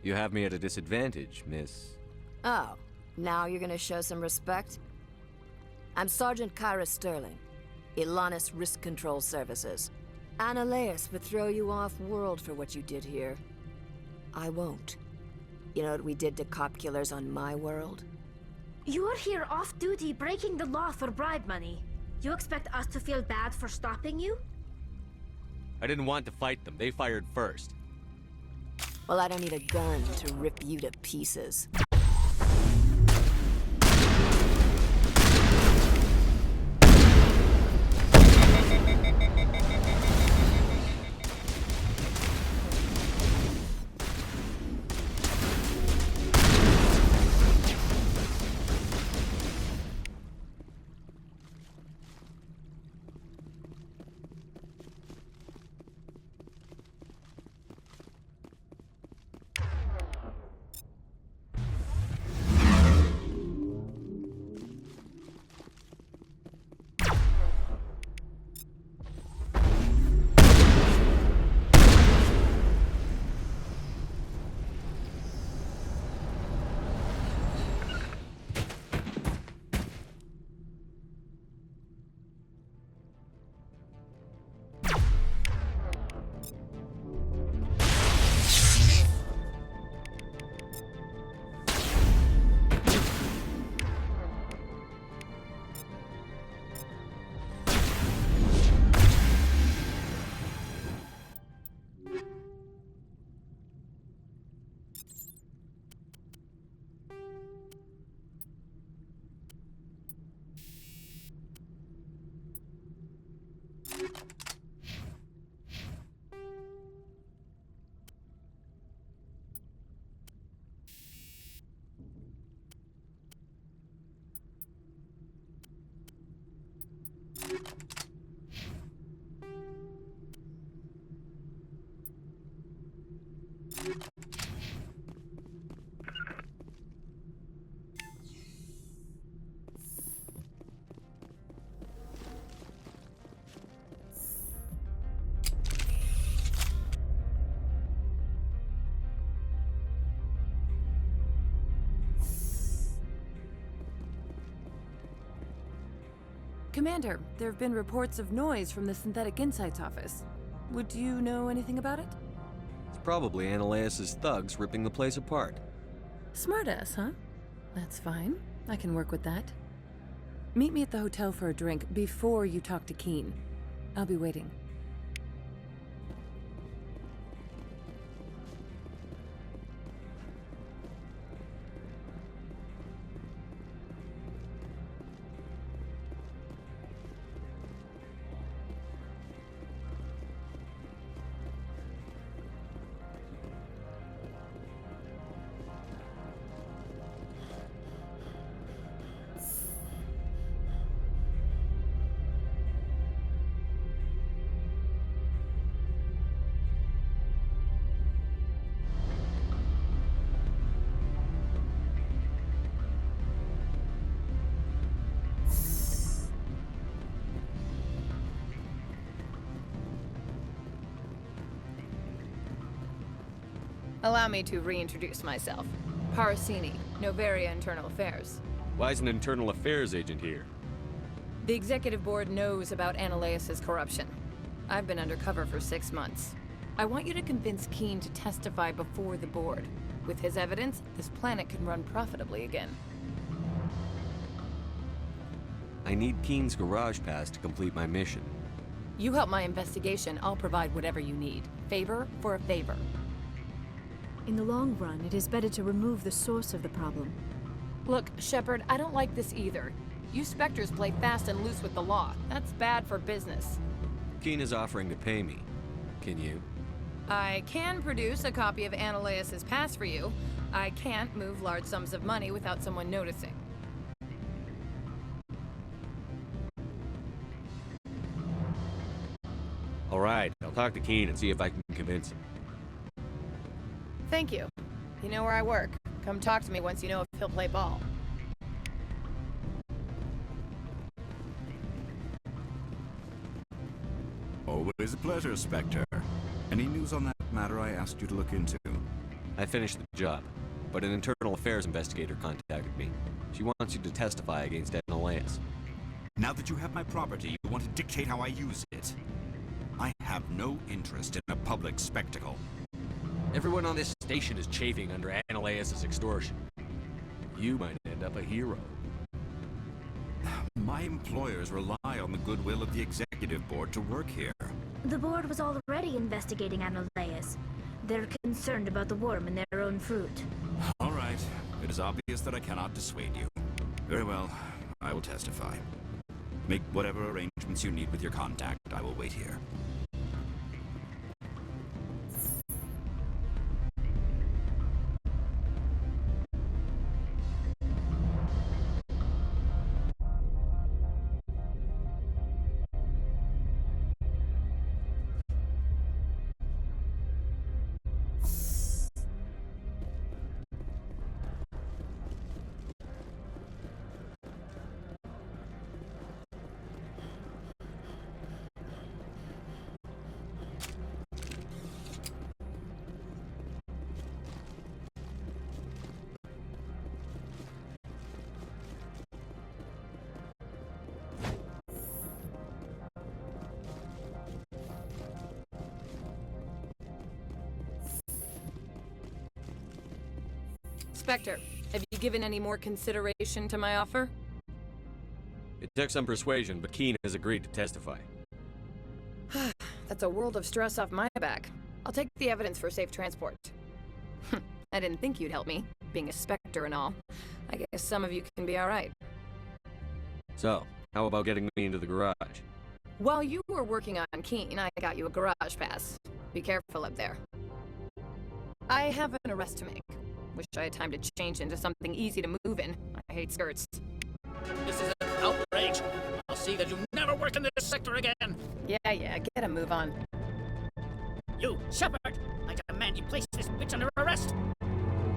You have me at a disadvantage, miss. Oh, now you're gonna show some respect? I'm Sergeant Kyra Sterling, Ilanis Risk Control Services. Annaleus would throw you off-world for what you did here. I won't. You know what we did to cop killers on my world? You're here off-duty breaking the law for bribe money. You expect us to feel bad for stopping you? I didn't want to fight them. They fired first. Well, I don't need a gun to rip you to pieces. Commander, there have been reports of noise from the Synthetic Insights office. Would you know anything about it? It's probably Annaleus' thugs ripping the place apart. Smartass, huh? That's fine. I can work with that. Meet me at the hotel for a drink before you talk to Keen. I'll be waiting. Allow me to reintroduce myself. Parasini, Noveria Internal Affairs. Why is an internal affairs agent here? The executive board knows about Annaleus' corruption. I've been undercover for 6 months. I want you to convince Keen to testify before the board. With his evidence, this planet can run profitably again. I need Keen's garage pass to complete my mission. You help my investigation, I'll provide whatever you need. Favor for a favor. In the long run, it is better to remove the source of the problem. Look, Shepard, I don't like this either. You Spectres play fast and loose with the law. That's bad for business. Keen is offering to pay me. Can you? I can produce a copy of Annaleus' pass for you. I can't move large sums of money without someone noticing. All right, I'll talk to Keen and see if I can convince him. Thank you. You know where I work. Come talk to me once you know if he'll play ball. Always a pleasure, Spectre. Any news on that matter I asked you to look into? I finished the job, but an internal affairs investigator contacted me. She wants you to testify against Analaeus. Now that you have my property, you want to dictate how I use it. I have no interest in a public spectacle. Everyone on this station is chafing under Analaeus' extortion. You might end up a hero. My employers rely on the goodwill of the executive board to work here. The board was already investigating Analaeus. They're concerned about the worm in their own fruit. All right. It is obvious that I cannot dissuade you. Very well. I will testify. Make whatever arrangements you need with your contact. I will wait here. Spectre, have you given any more consideration to my offer? It took some persuasion, but Keen has agreed to testify. That's a world of stress off my back. I'll take the evidence for safe transport. I didn't think you'd help me, being a Spectre and all. I guess some of you can be alright. So, how about getting me into the garage? While you were working on Keen, I got you a garage pass. Be careful up there. I have an arrest to make. Wish I had time to change into something easy to move in. I hate skirts. This is an outrage. I'll see that you never work in this sector again. Yeah, get a move on. You, Shepard! I demand you place this bitch under arrest!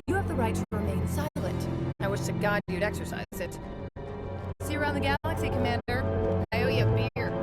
You have the right to remain silent. I wish to God you'd exercise it. See you around the galaxy, Commander. I owe you a beer.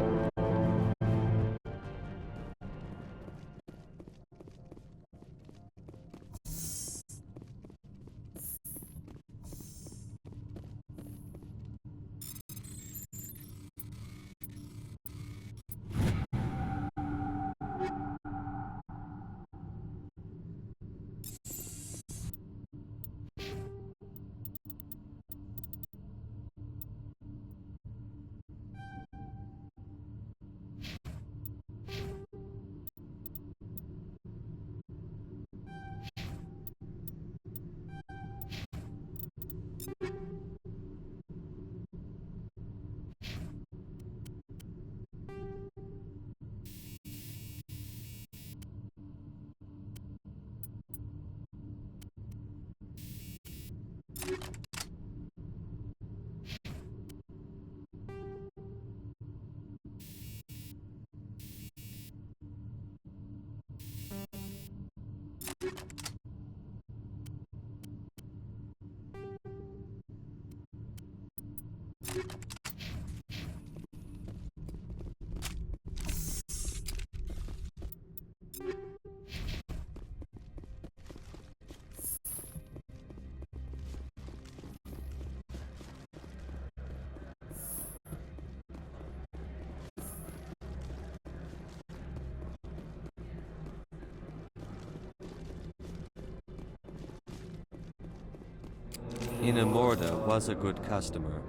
Inamorda was a good customer,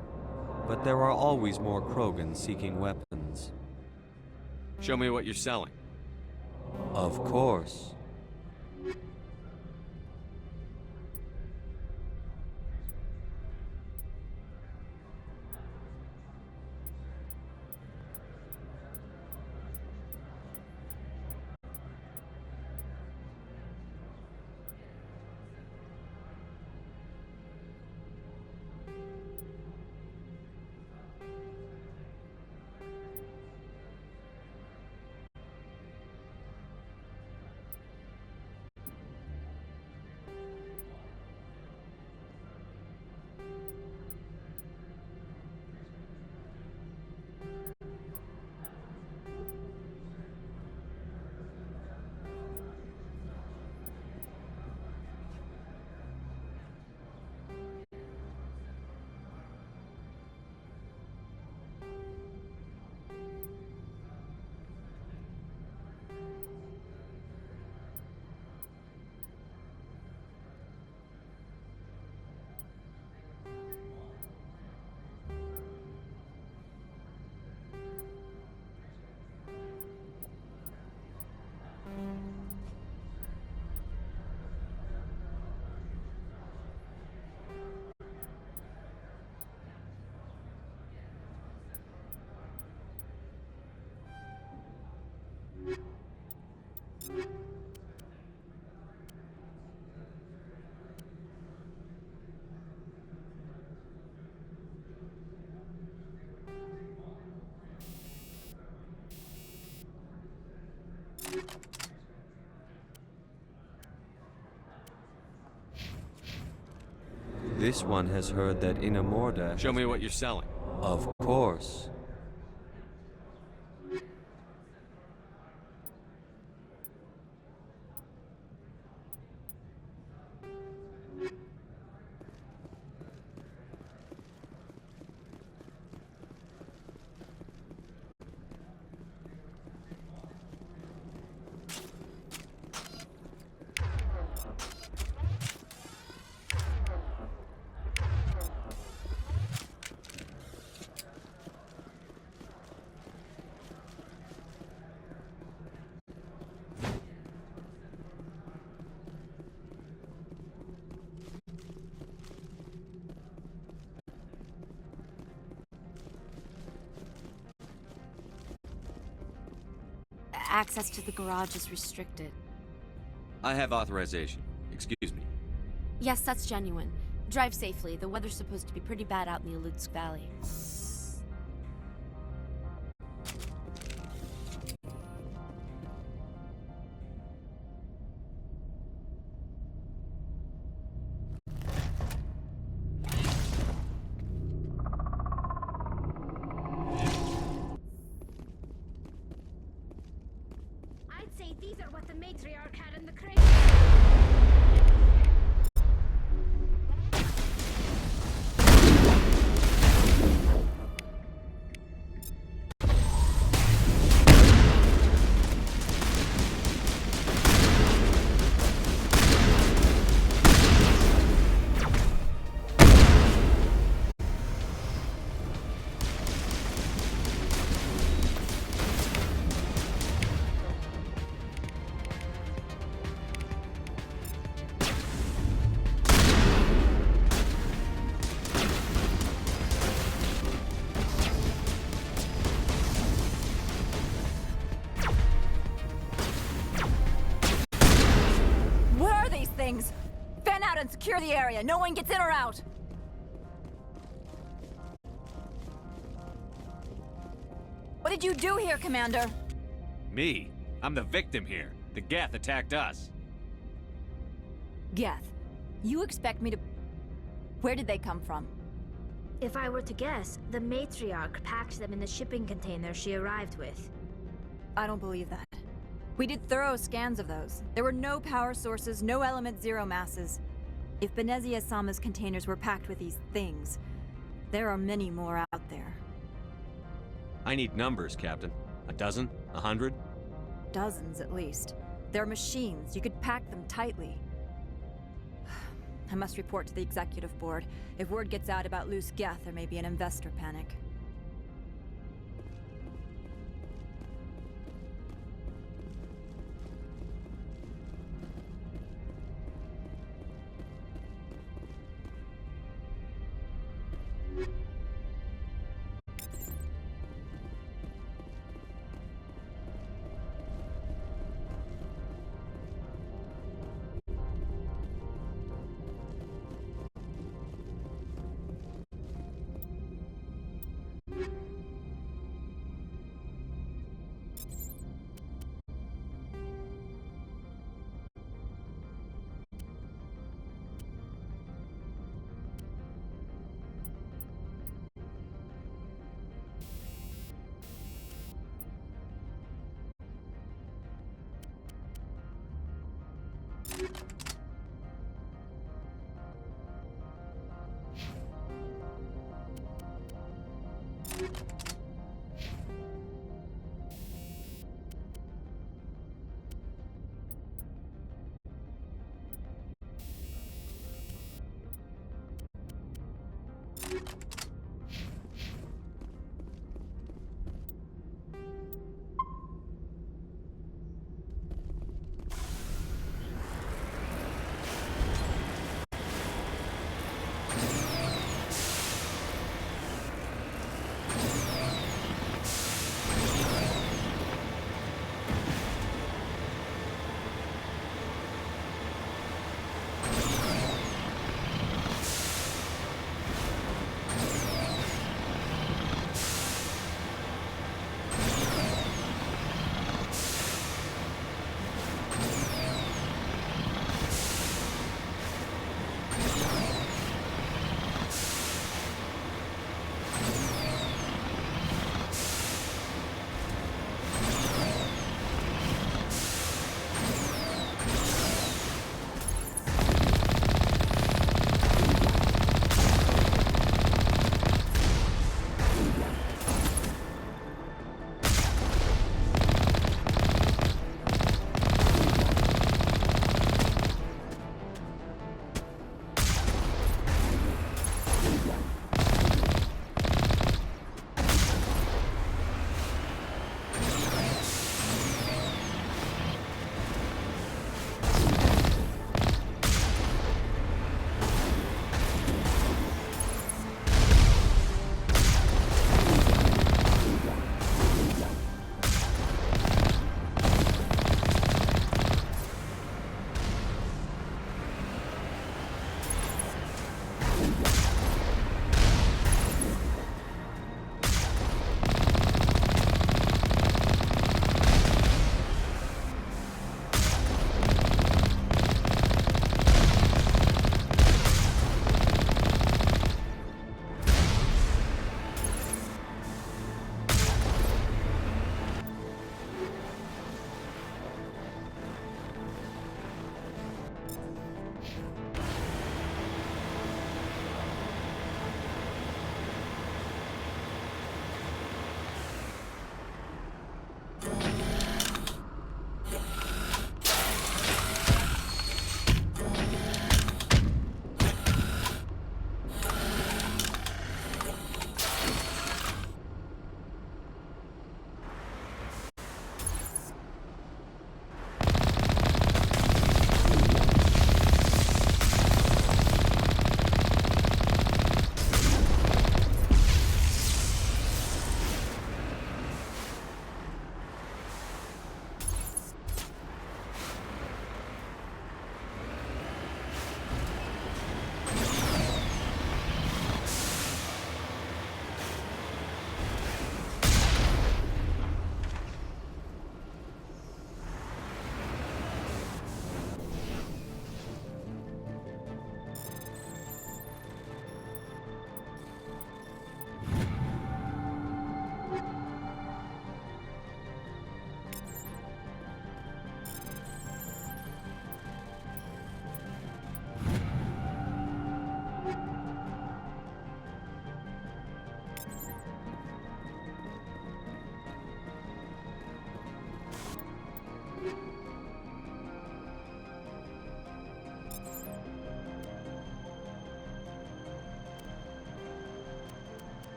but there are always more Krogan seeking weapons. Show me what you're selling. Of course. This one has heard that Inamorda... Show me what you're selling. Of course. Access to the garage is restricted. I have authorization. Excuse me. Yes, that's genuine. Drive safely. The weather's supposed to be pretty bad out in the Alutsk Valley. I'd say these are what the matriarch had in the crate. Things! Fan out and secure the area. No one gets in or out. What did you do here, Commander? Me? I'm the victim here. The Geth attacked us. Geth. You expect me to... Where did they come from? If I were to guess, the matriarch packed them in the shipping container she arrived with. I don't believe that. We did thorough scans of those. There were no power sources, no element zero masses. If Noveria-Assayment's containers were packed with these things, there are many more out there. I need numbers, Captain. A dozen? 100? Dozens, at least. They're machines. You could pack them tightly. I must report to the executive board. If word gets out about loose Geth, there may be an investor panic.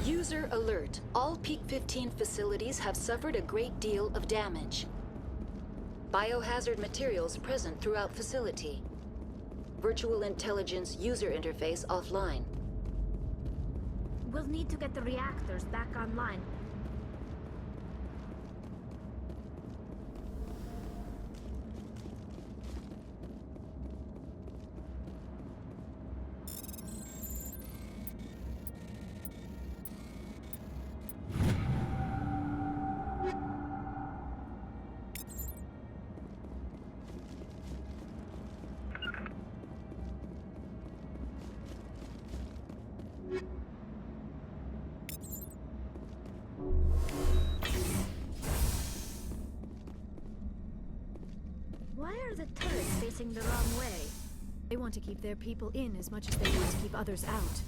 User alert. All Peak 15 facilities have suffered a great deal of damage. Biohazard materials present throughout facility. Virtual intelligence user interface offline. We'll need to get the reactors back online. Why are the turrets facing the wrong way? They want to keep their people in as much as they want to keep others out.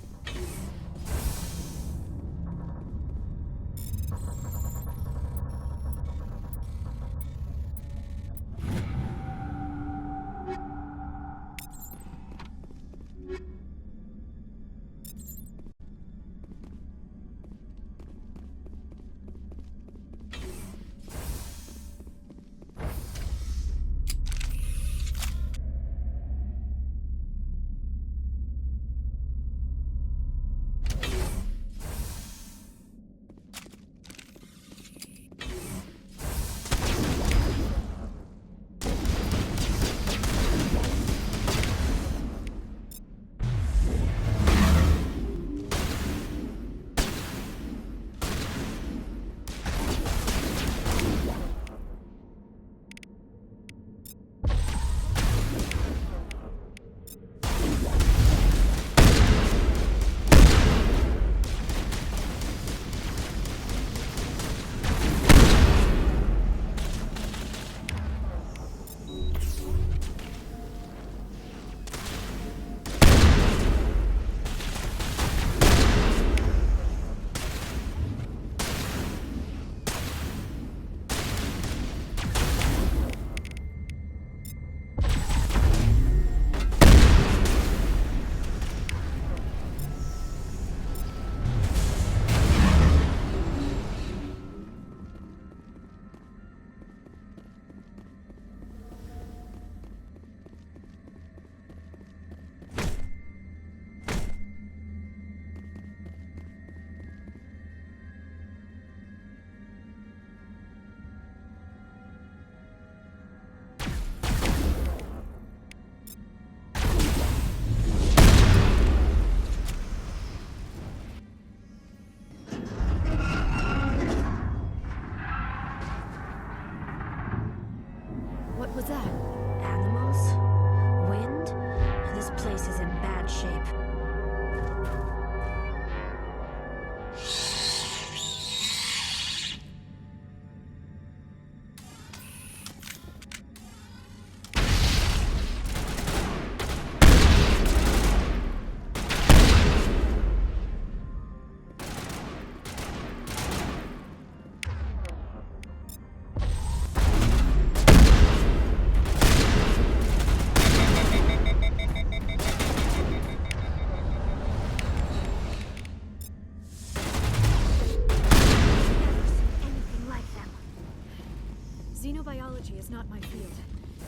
biology is not my field.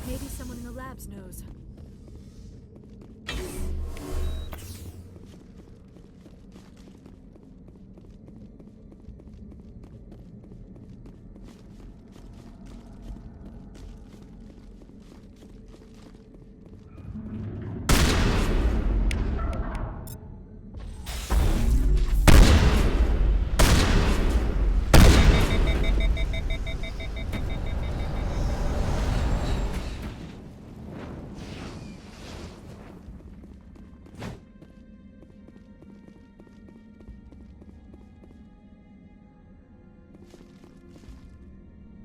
Maybe someone in the labs knows.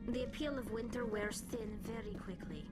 The appeal of winter wears thin very quickly.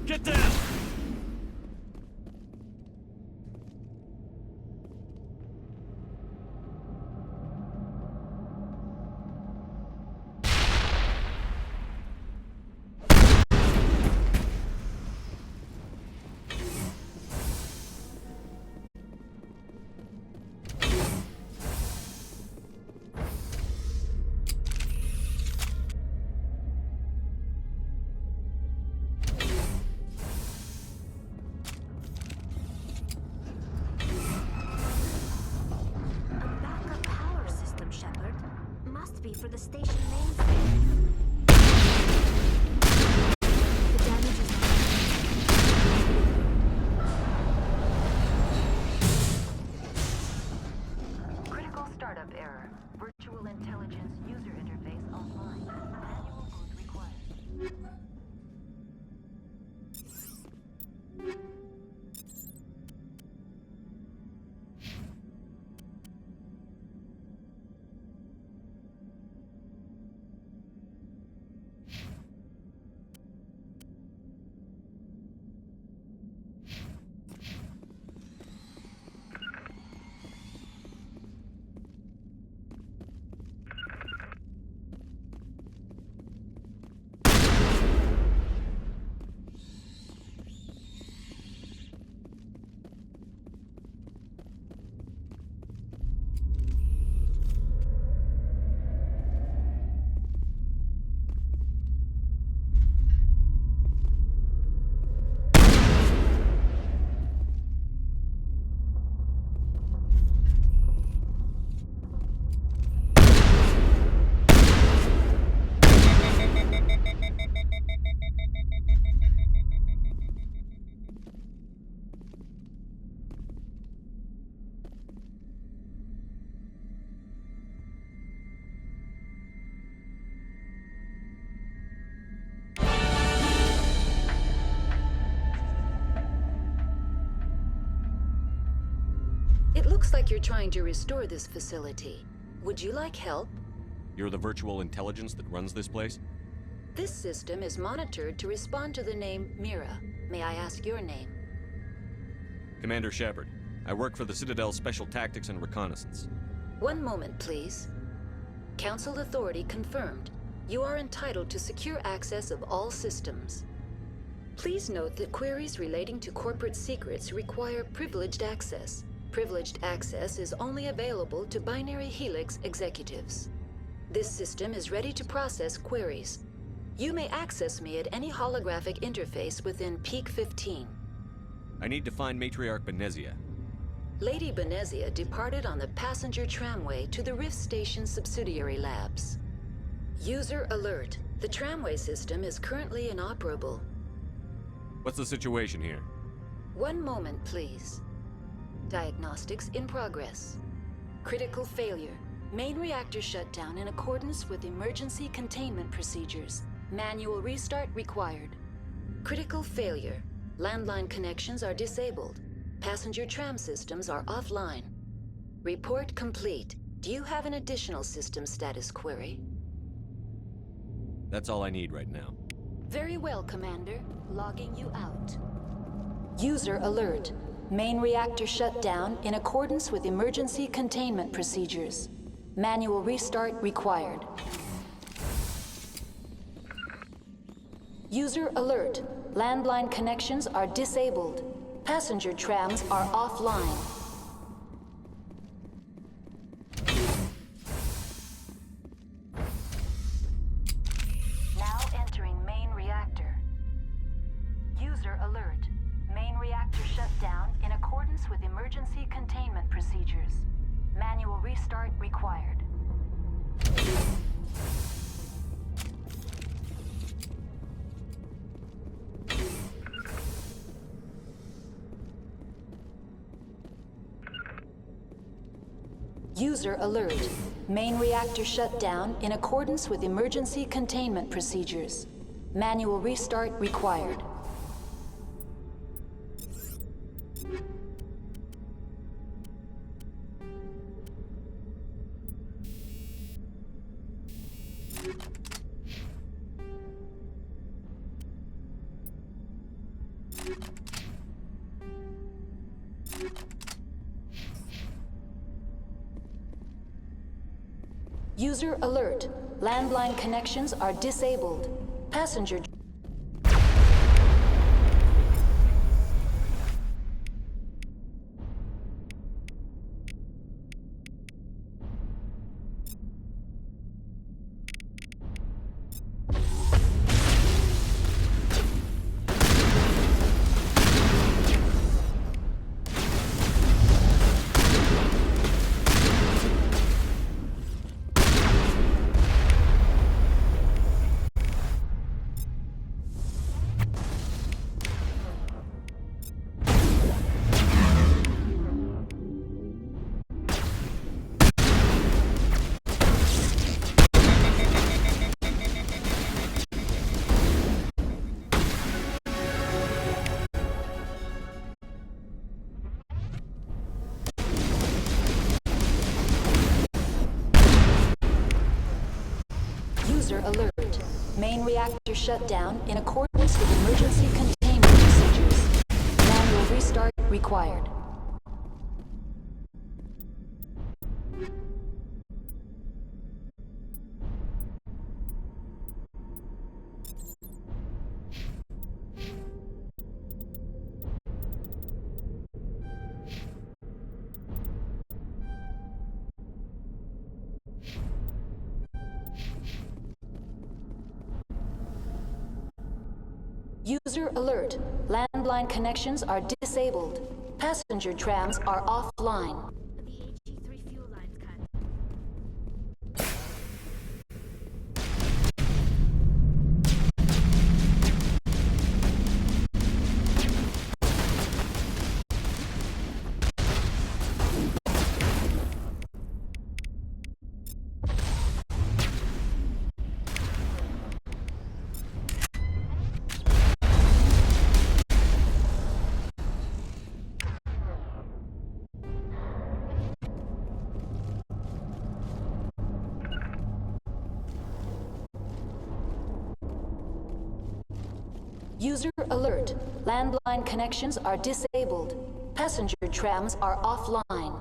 Get down! For the station mainframe. The damage is Critical startup error. Virtual intelligence user interface offline. Manual boot required. It looks like you're trying to restore this facility. Would you like help? You're the virtual intelligence that runs this place? This system is monitored to respond to the name Mira. May I ask your name? Commander Shepard. I work for the Citadel Special Tactics and Reconnaissance. One moment, please. Council authority confirmed. You are entitled to secure access of all systems. Please note that queries relating to corporate secrets require privileged access. Privileged access is only available to Binary Helix executives. This system is ready to process queries. You may access me at any holographic interface within Peak 15. I need to find Matriarch Benezia. Lady Benezia departed on the passenger tramway to the Rift Station subsidiary labs. User alert. The tramway system is currently inoperable. What's the situation here? One moment, please. Diagnostics in progress. Critical failure. Main reactor shut down in accordance with emergency containment procedures. Manual restart required. Critical failure. Landline connections are disabled. Passenger tram systems are offline. Report complete. Do you have an additional system status query? That's all I need right now. Very well, Commander. Logging you out. User alert. Main reactor shut down in accordance with emergency containment procedures. Manual restart required. User alert. Landline connections are disabled. Passenger trams are offline. Now entering main reactor. User alert. Main reactor shut down in accordance with emergency containment procedures. Manual restart required. User alert. Main reactor shut down in accordance with emergency containment procedures. Manual restart required. User alert. Landline connections are disabled. Passenger... User alert. Main reactor shut down in accordance with emergency containment procedures. Manual restart required. User alert. Landline connections are disabled. Passenger trams are offline. User alert. Landline connections are disabled. Passenger trams are offline.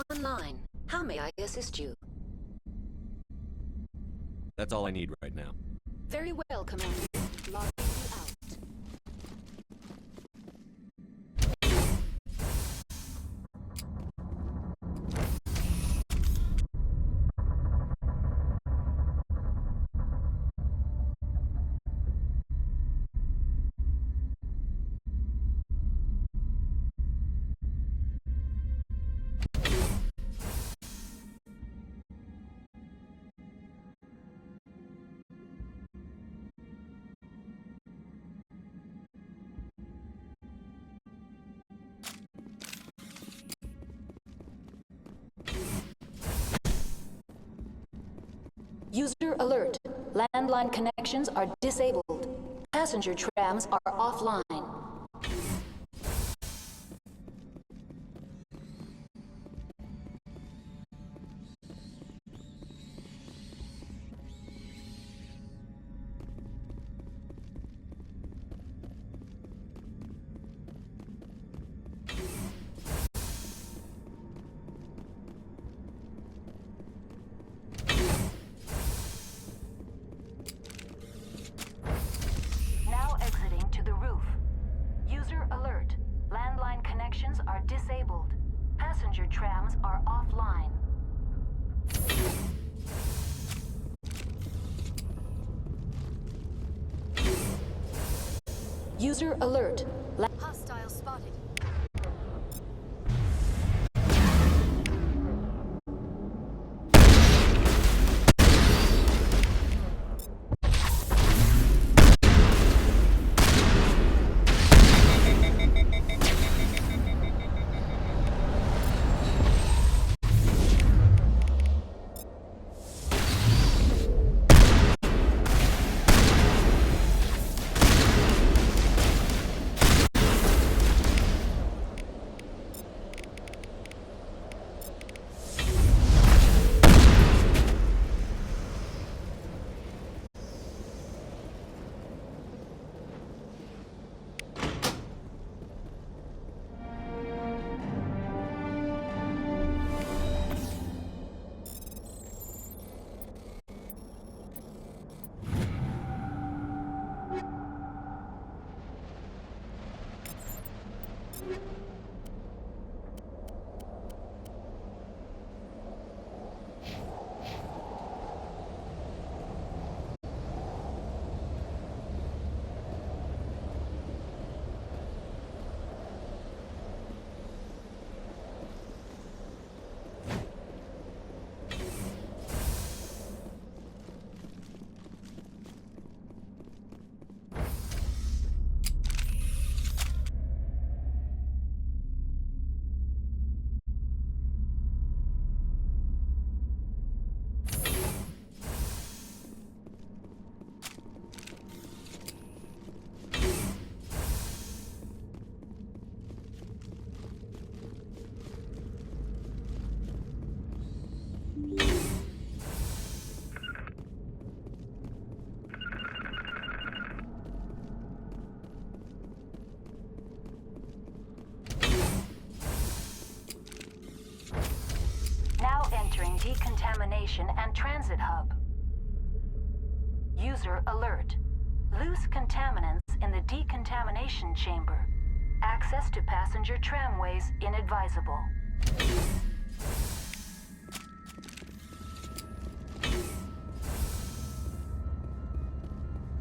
Online. How may I assist you? That's all I need right now. Very well, Commander. Logging you out. User alert. Landline connections are disabled. Passenger trams are offline. Now exiting to the roof. User alert. Landline connections are disabled. Passenger trams are offline. User alert. Hostile spotted. Now entering decontamination and transit hub. User alert. Loose contaminants in the decontamination chamber. Access to passenger tramways inadvisable. They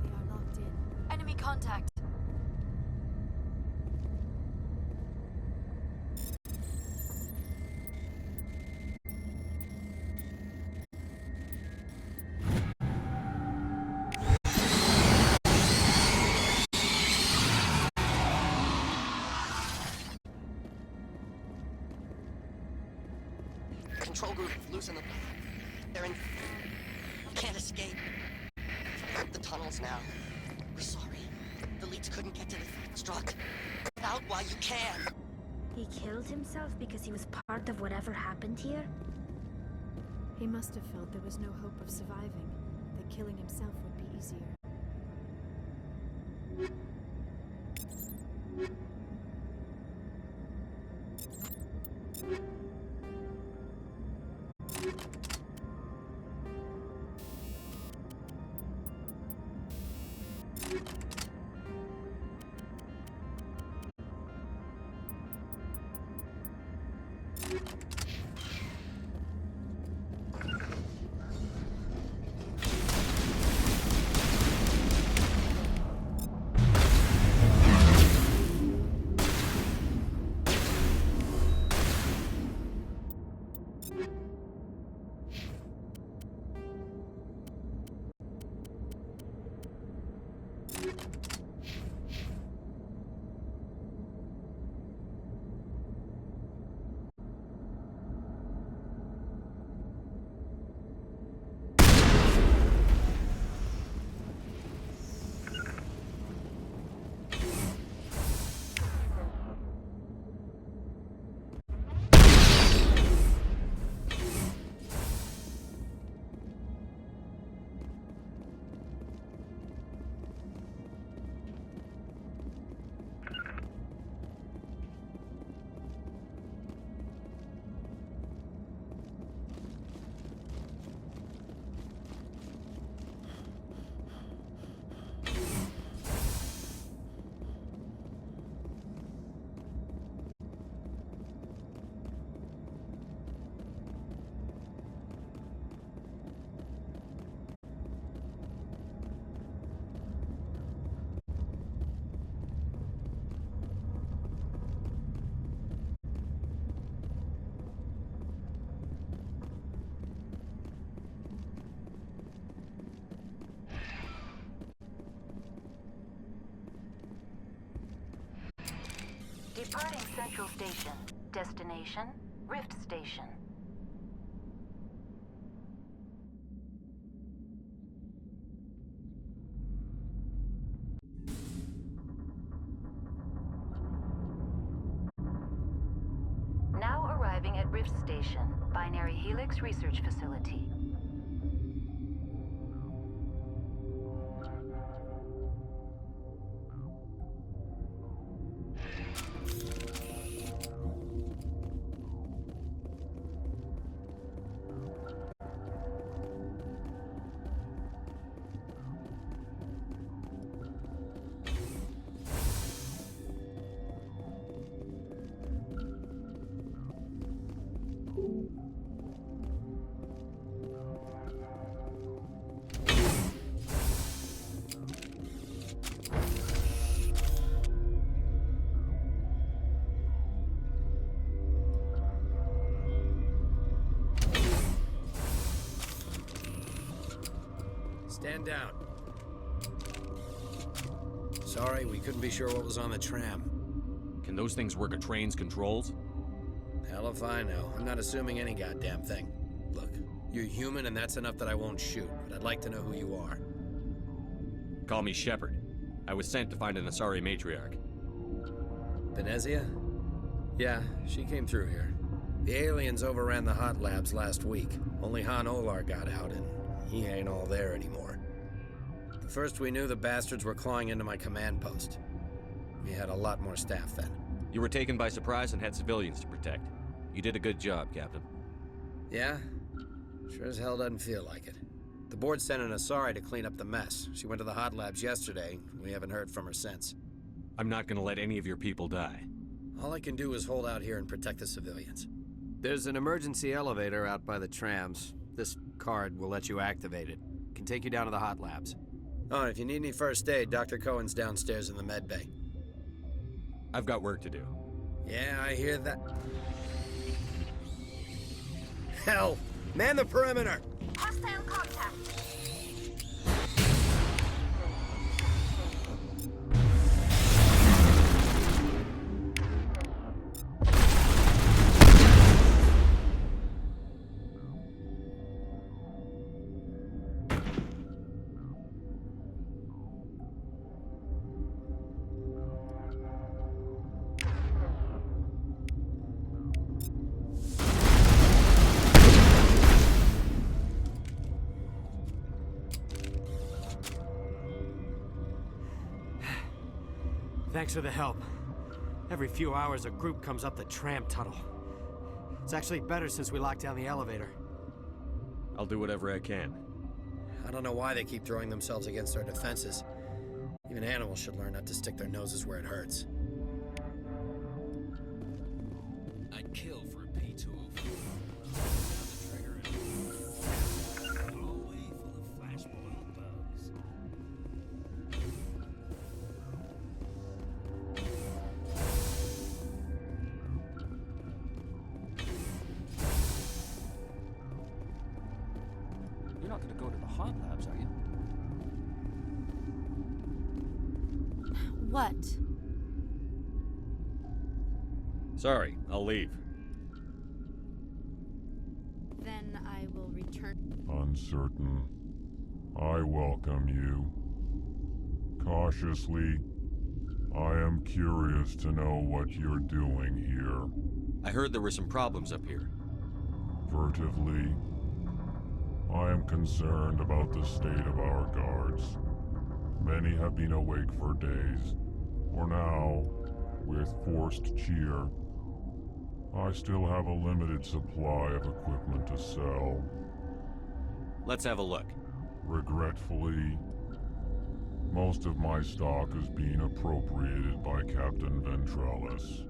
are locked in. Enemy contact. control group losing the... They're in... Can't escape. The tunnels now. We're sorry. The leads couldn't get to the struck. Out while you can. He killed himself because he was part of whatever happened here? He must have felt there was no hope of surviving, that killing himself would be easier. Departing Central Station. Destination, Rift Station. Now arriving at Rift Station, Binary Helix Research Facility. Stand down. Sorry, we couldn't be sure what was on the tram. Can those things work a train's controls? Hell if I know. I'm not assuming any goddamn thing. Look, you're human and that's enough that I won't shoot, but I'd like to know who you are. Call me Shepard. I was sent to find an Asari matriarch. Venezia? Yeah, she came through here. The aliens overran the hot labs last week. Only Han Olar got out, and he ain't all there anymore. The first we knew, the bastards were clawing into my command post. We had a lot more staff then. You were taken by surprise and had civilians to protect. You did a good job, Captain. Yeah? Sure as hell doesn't feel like it. The board sent an Asari to clean up the mess. She went to the hot labs yesterday. We haven't heard from her since. I'm not gonna let any of your people die. All I can do is hold out here and protect the civilians. There's an emergency elevator out by the trams. This card will let you activate it. Can take you down to the hot labs. Oh, and if you need any first aid, Dr. Cohen's downstairs in the med bay. I've got work to do. Yeah, I hear that. Hell! Man the perimeter! Hostile contact! Thanks for the help. Every few hours, a group comes up the tram tunnel. It's actually better since we locked down the elevator. I'll do whatever I can. I don't know why they keep throwing themselves against our defenses. Even animals should learn not to stick their noses where it hurts. I'd kill for a P204. Hallway full of flashbulb bugs. You're not gonna go to the hot labs, are you? What? Sorry, I'll leave. Then I will return. Uncertain. I welcome you. Cautiously, I am curious to know what you're doing here. I heard there were some problems up here. Furtively, I am concerned about the state of our guards. Many have been awake for days, or now, with forced cheer. I still have a limited supply of equipment to sell. Let's have a look. Regretfully, most of my stock is being appropriated by Captain Ventralis.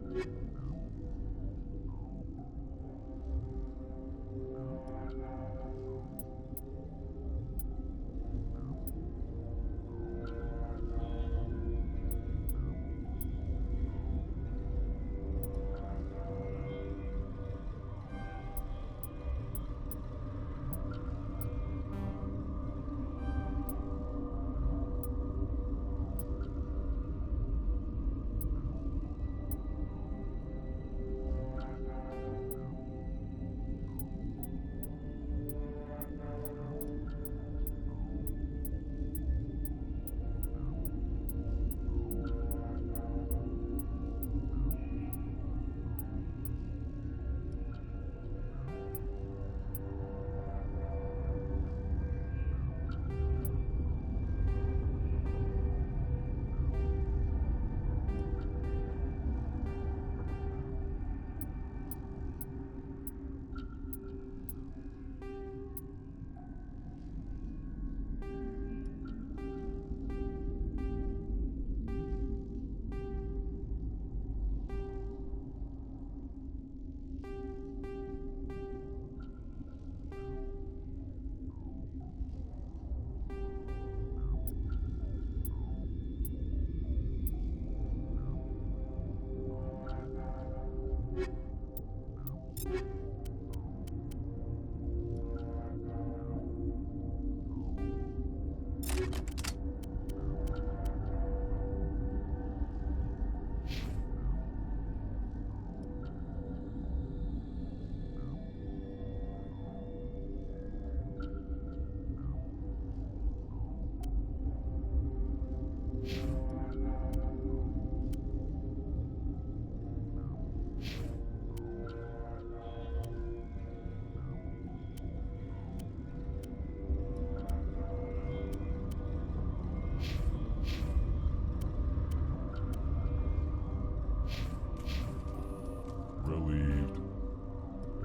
Relieved.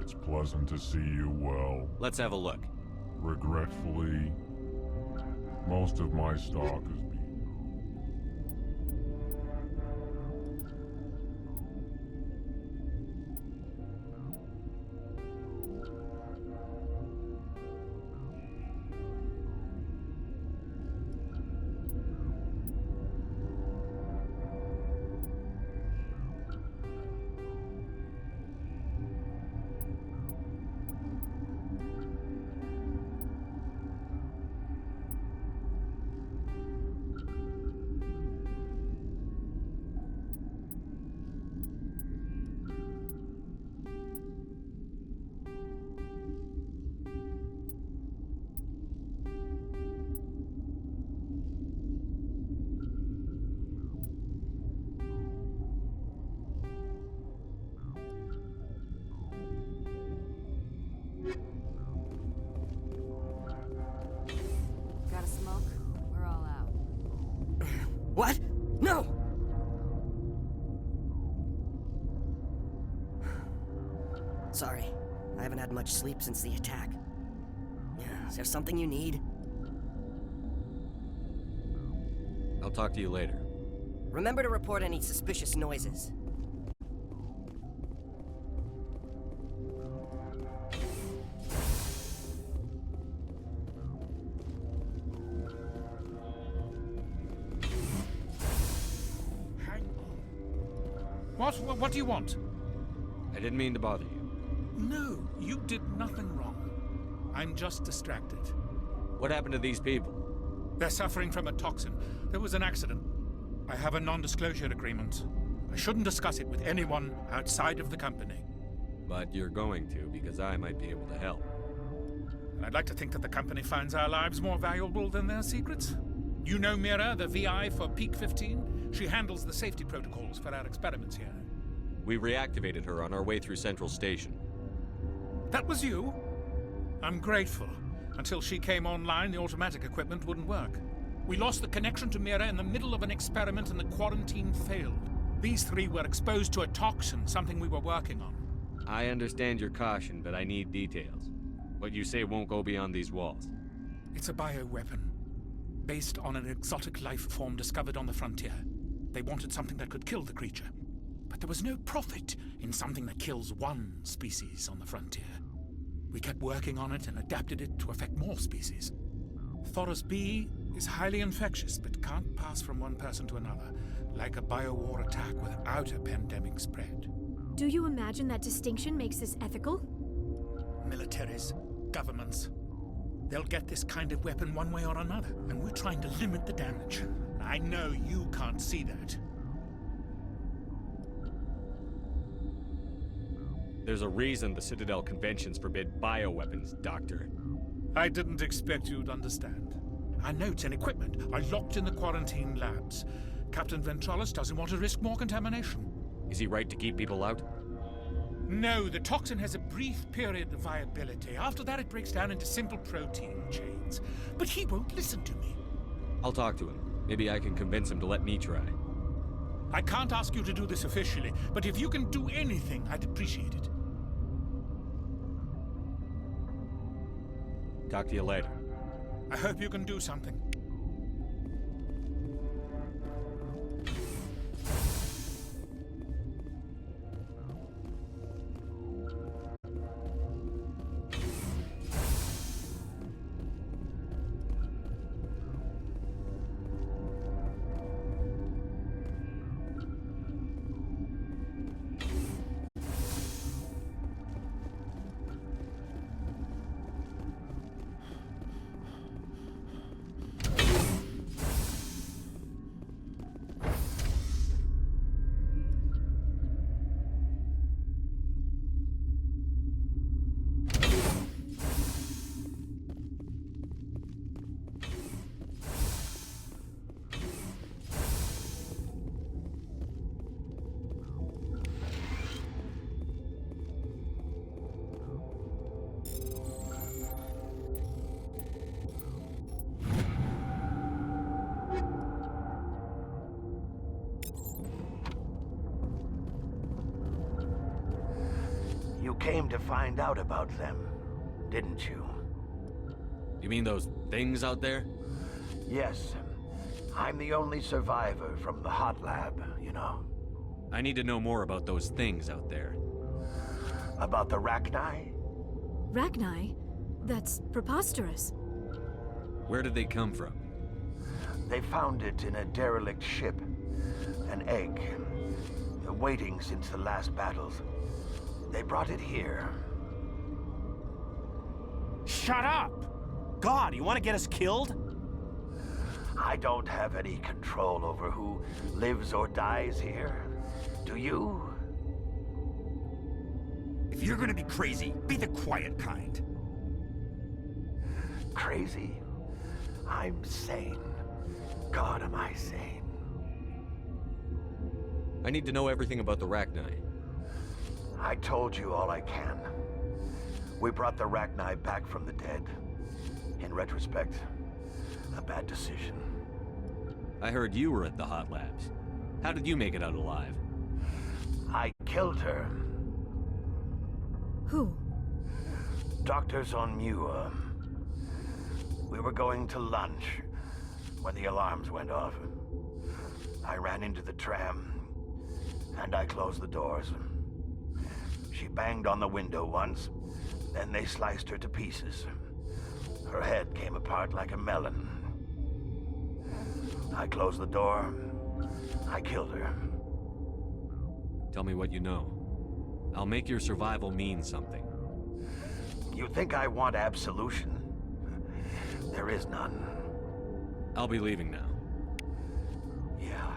It's pleasant to see you well. Let's have a look. Regretfully, most of my stock is being... Sorry, I haven't had much sleep since the attack. Yeah, is there something you need? I'll talk to you later. Remember to report any suspicious noises. What do you want? I didn't mean to bother you. No, you did nothing wrong. I'm just distracted. What happened to these people? They're suffering from a toxin. There was an accident. I have a non-disclosure agreement. I shouldn't discuss it with anyone outside of the company. But you're going to, because I might be able to help. And I'd like to think that the company finds our lives more valuable than their secrets. You know Mira, the VI for Peak 15? She handles the safety protocols for our experiments here. We reactivated her on our way through Central Station. That was you? I'm grateful. Until she came online, the automatic equipment wouldn't work. We lost the connection to Mira in the middle of an experiment and the quarantine failed. These three were exposed to a toxin, something we were working on. I understand your caution, but I need details. What you say won't go beyond these walls. It's a bioweapon, based on an exotic life form discovered on the frontier. They wanted something that could kill the creature. But there was no profit in something that kills one species on the frontier. We kept working on it and adapted it to affect more species. Thoros B is highly infectious, but can't pass from one person to another, like a biowar attack without a pandemic spread. Do you imagine that distinction makes this ethical? Militaries, governments, they'll get this kind of weapon one way or another, and we're trying to limit the damage. I know you can't see that. There's a reason the Citadel conventions forbid bioweapons, Doctor. I didn't expect you'd understand. Our notes and equipment are locked in the quarantine labs. Captain Ventralis doesn't want to risk more contamination. Is he right to keep people out? No, the toxin has a brief period of viability. After that, it breaks down into simple protein chains. But he won't listen to me. I'll talk to him. Maybe I can convince him to let me try. I can't ask you to do this officially, but if you can do anything, I'd appreciate it. Talk to you later. I hope you can do something. You came to find out about them, didn't you? You mean those things out there? Yes. I'm the only survivor from the hot lab, you know. I need to know more about those things out there. About the Rachni? Rachni? That's preposterous. Where did they come from? They found it in a derelict ship. An egg. Waiting since the last battles. They brought it here. Shut up! God, you want to get us killed? I don't have any control over who lives or dies here. Do you? If you're gonna be crazy, be the quiet kind. Crazy? I'm sane. God, am I sane. I need to know everything about the Rachni. I told you all I can. We brought the Rachni back from the dead. In retrospect, a bad decision. I heard you were at the hot labs. How did you make it out alive? I killed her. Who? Doctors on Muir. We were going to lunch when the alarms went off. I ran into the tram, and I closed the doors. She banged on the window once, then they sliced her to pieces. Her head came apart like a melon. I closed the door. I killed her. Tell me what you know. I'll make your survival mean something. You think I want absolution? There is none. I'll be leaving now. Yeah.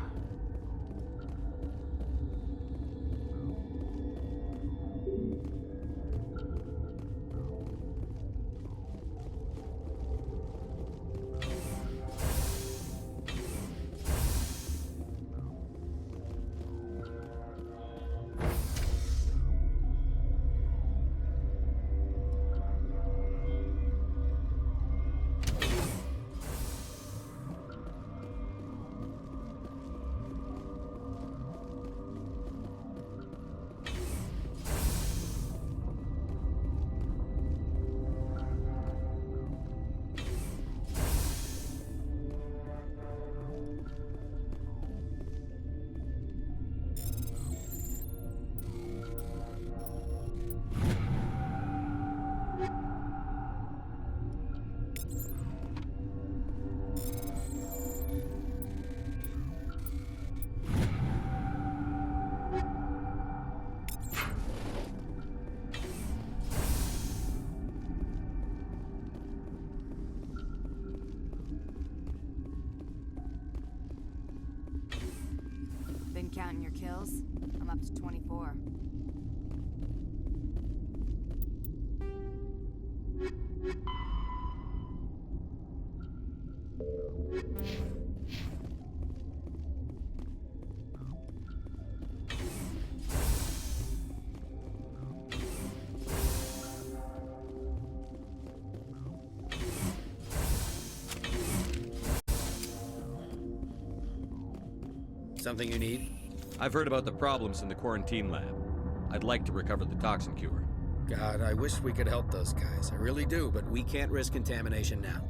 Been counting your kills? I'm up to 24. Something you need? I've heard about the problems in the quarantine lab. I'd like to recover the toxin cure. God, I wish we could help those guys. I really do, but we can't risk contamination now.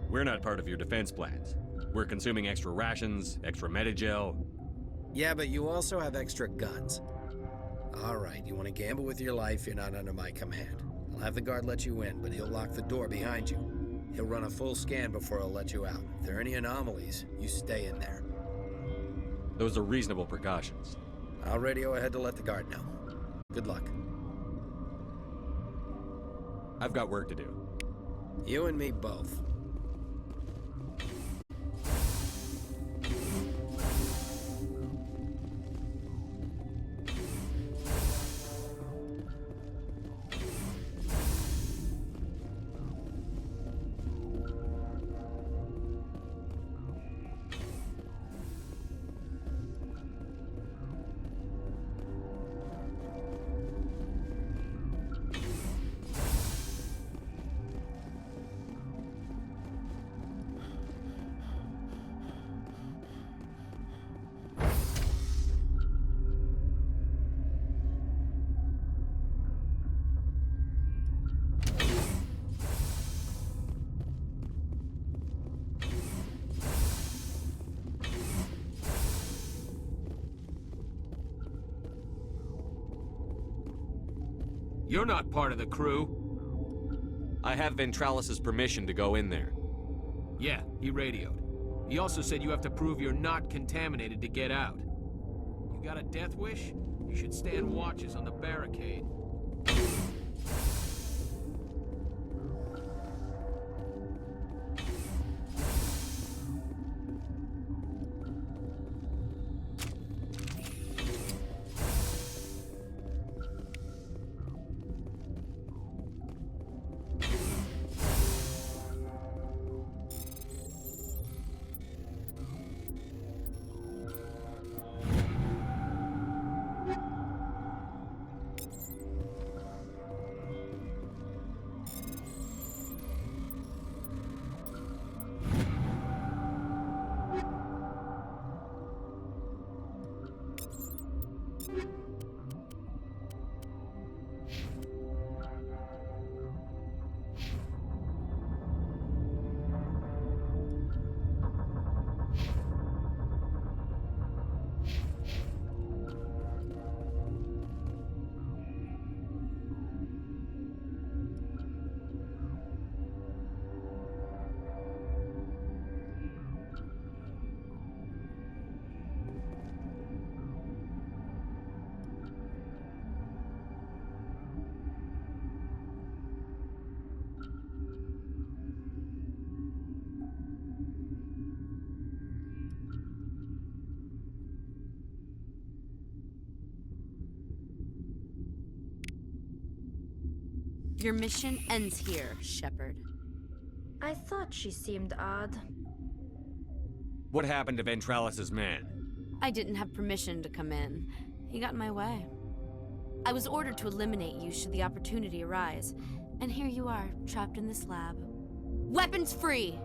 We're not part of your defense plans. We're consuming extra rations, extra Medigel. Yeah, but you also have extra guns. All right, you want to gamble with your life, you're not under my command. I'll have the guard let you in, but he'll lock the door behind you. He'll run a full scan before he'll let you out. If there are any anomalies, you stay in there. Those are reasonable precautions. I'll radio ahead to let the guard know. Good luck. I've got work to do. You and me both. You're not part of the crew. I have Ventralis's permission to go in there. Yeah, he radioed. He also said you have to prove you're not contaminated to get out. You got a death wish? You should stand watches on the barricade. Your mission ends here, Shepard. I thought she seemed odd. What happened to Ventralis's man? I didn't have permission to come in. He got in my way. I was ordered to eliminate you should the opportunity arise. And here you are, trapped in this lab. Weapons free!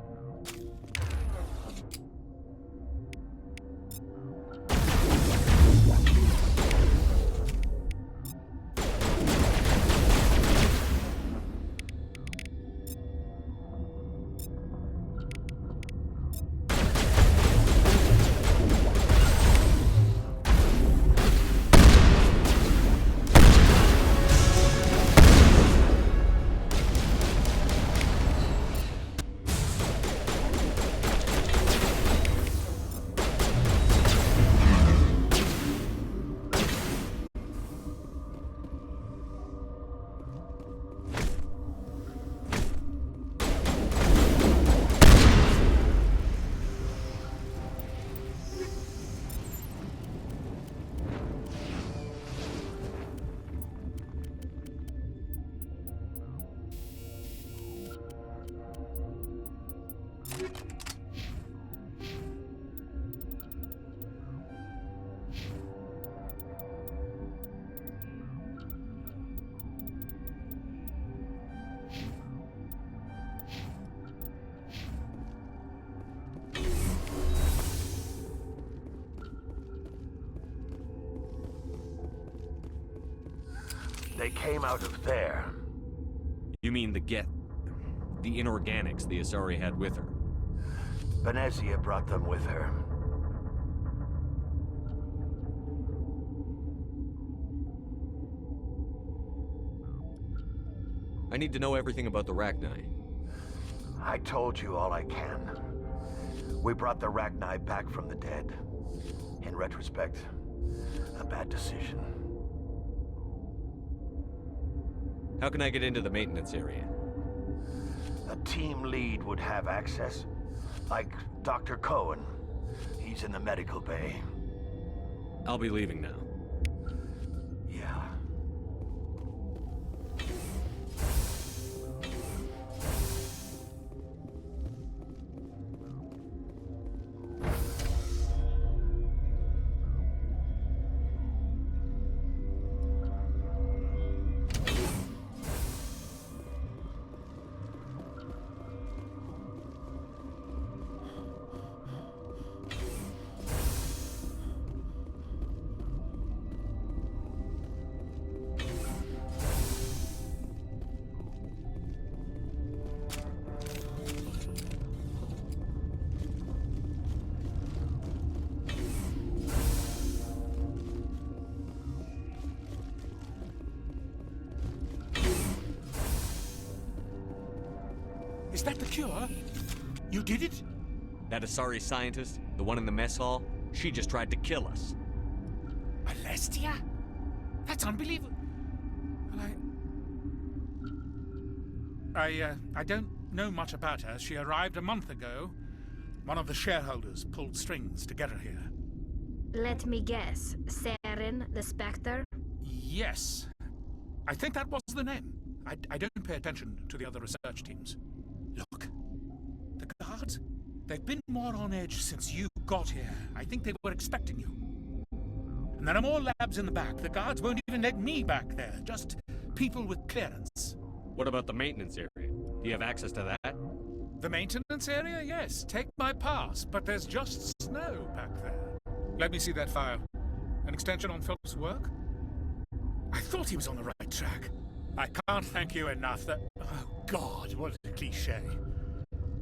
They came out of there. You mean the inorganics the Asari had with her? Venezia brought them with her. I need to know everything about the Rachni. I told you all I can. We brought the Rachni back from the dead. In retrospect, a bad decision. How can I get into the maintenance area? A team lead would have access. Like Dr. Cohen. He's in the medical bay. I'll be leaving now. Yeah. Is that the cure? You did it? That Asari scientist, the one in the mess hall, she just tried to kill us. Alestia? That's unbelievable. I don't know much about her. She arrived a month ago. One of the shareholders pulled strings to get her here. Let me guess. Saren, the Spectre? Yes. I think that was the name. I don't pay attention to the other research teams. Look, the guards, they've been more on edge since you got here. I think they were expecting you. And there are more labs in the back. The guards won't even let me back there. Just people with clearance. What about the maintenance area? Do you have access to that? The maintenance area? Yes. Take my pass. But there's just snow back there. Let me see that file. An extension on Philip's work? I thought he was on the right track. I can't thank you enough that... Oh, God, what a cliché.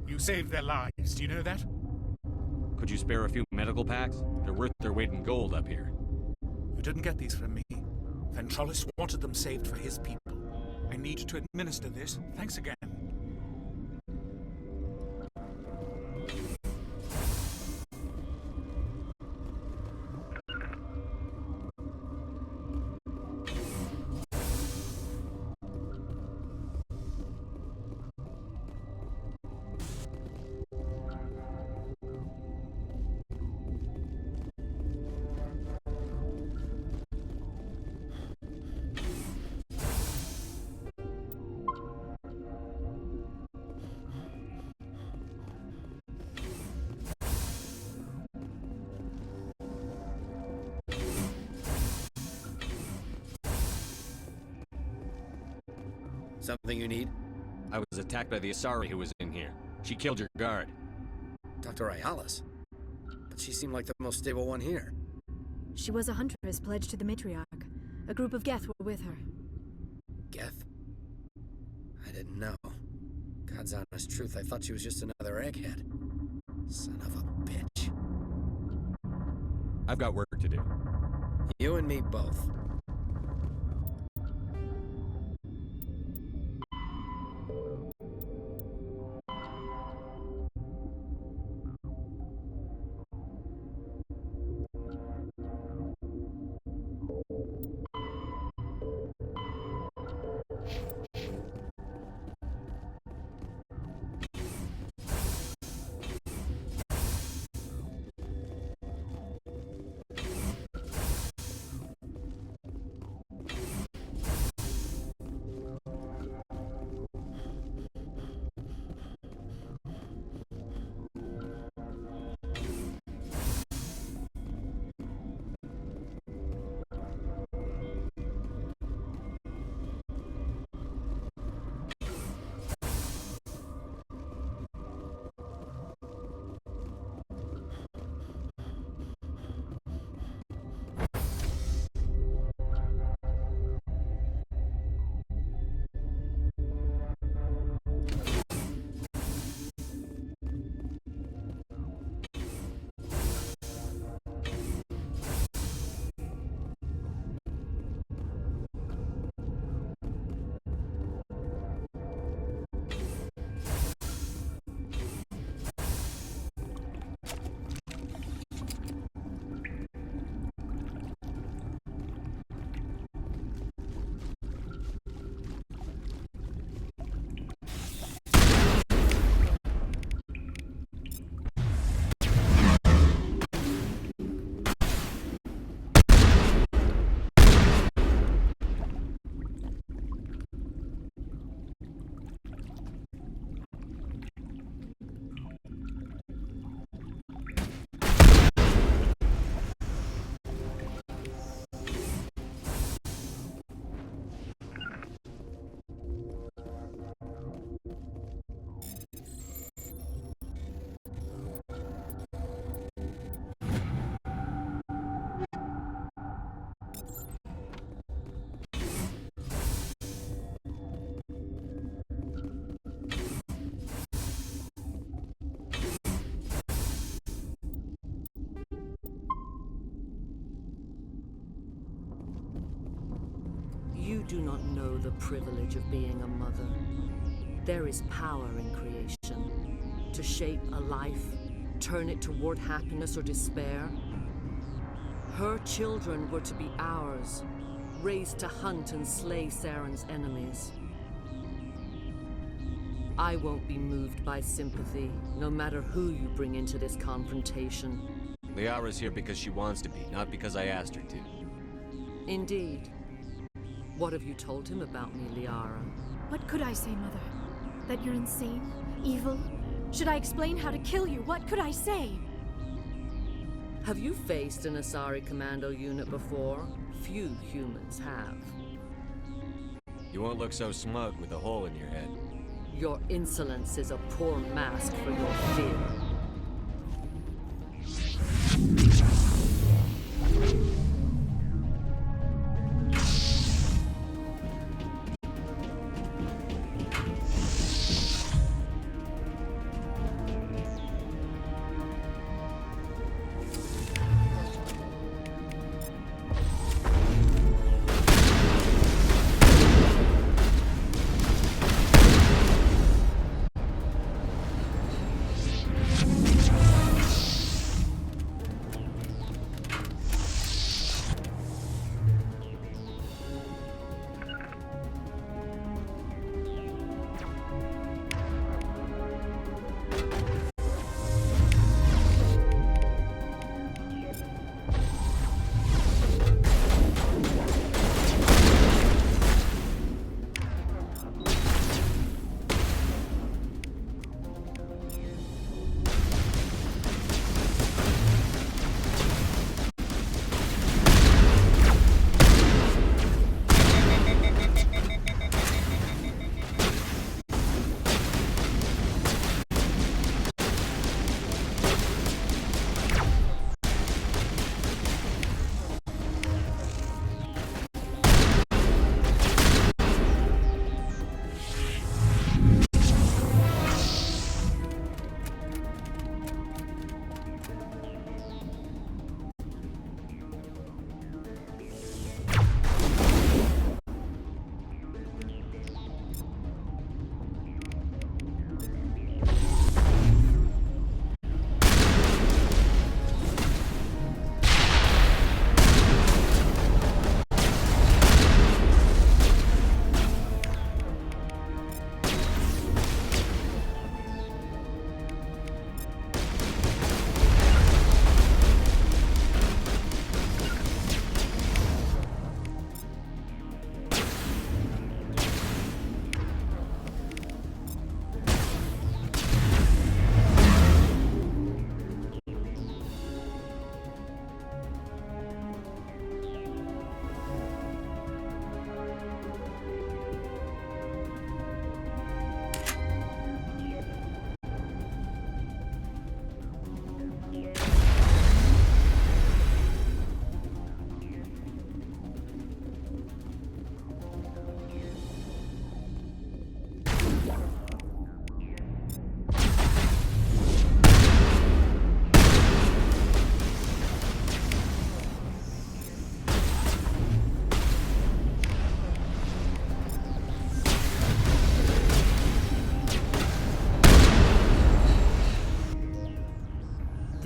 You saved their lives, do you know that? Could you spare a few medical packs? They're worth their weight in gold up here. You didn't get these from me. Ventralis wanted them saved for his people. I need to administer this. Thanks again. Something you need? I was attacked by the Asari who was in here. She killed your guard. Dr. Ayala's? But she seemed like the most stable one here. She was a huntress pledged to the matriarch. A group of Geth were with her. Geth? I didn't know. God's honest truth, I thought she was just another egghead. Son of a bitch. I've got work to do. You and me both. You do not know the privilege of being a mother. There is power in creation. To shape a life, turn it toward happiness or despair. Her children were to be ours, raised to hunt and slay Saren's enemies. I won't be moved by sympathy, no matter who you bring into this confrontation. Liara's here because she wants to be, not because I asked her to. Indeed. What have you told him about me, Liara? What could I say, Mother? That you're insane? Evil? Should I explain how to kill you? What could I say? Have you faced an Asari commando unit before? Few humans have. You won't look so smug with a hole in your head. Your insolence is a poor mask for your fear.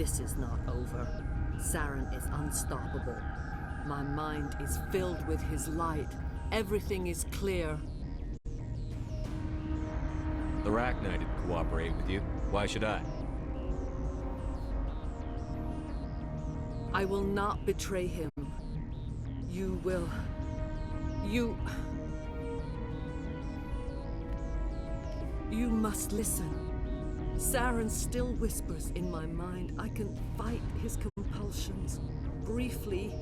This is not over. Saren is unstoppable. My mind is filled with his light. Everything is clear. The Arachnite didn't cooperate with you. Why should I? I will not betray him. You will... You must listen. Saren still whispers in my mind. I can fight his compulsions briefly,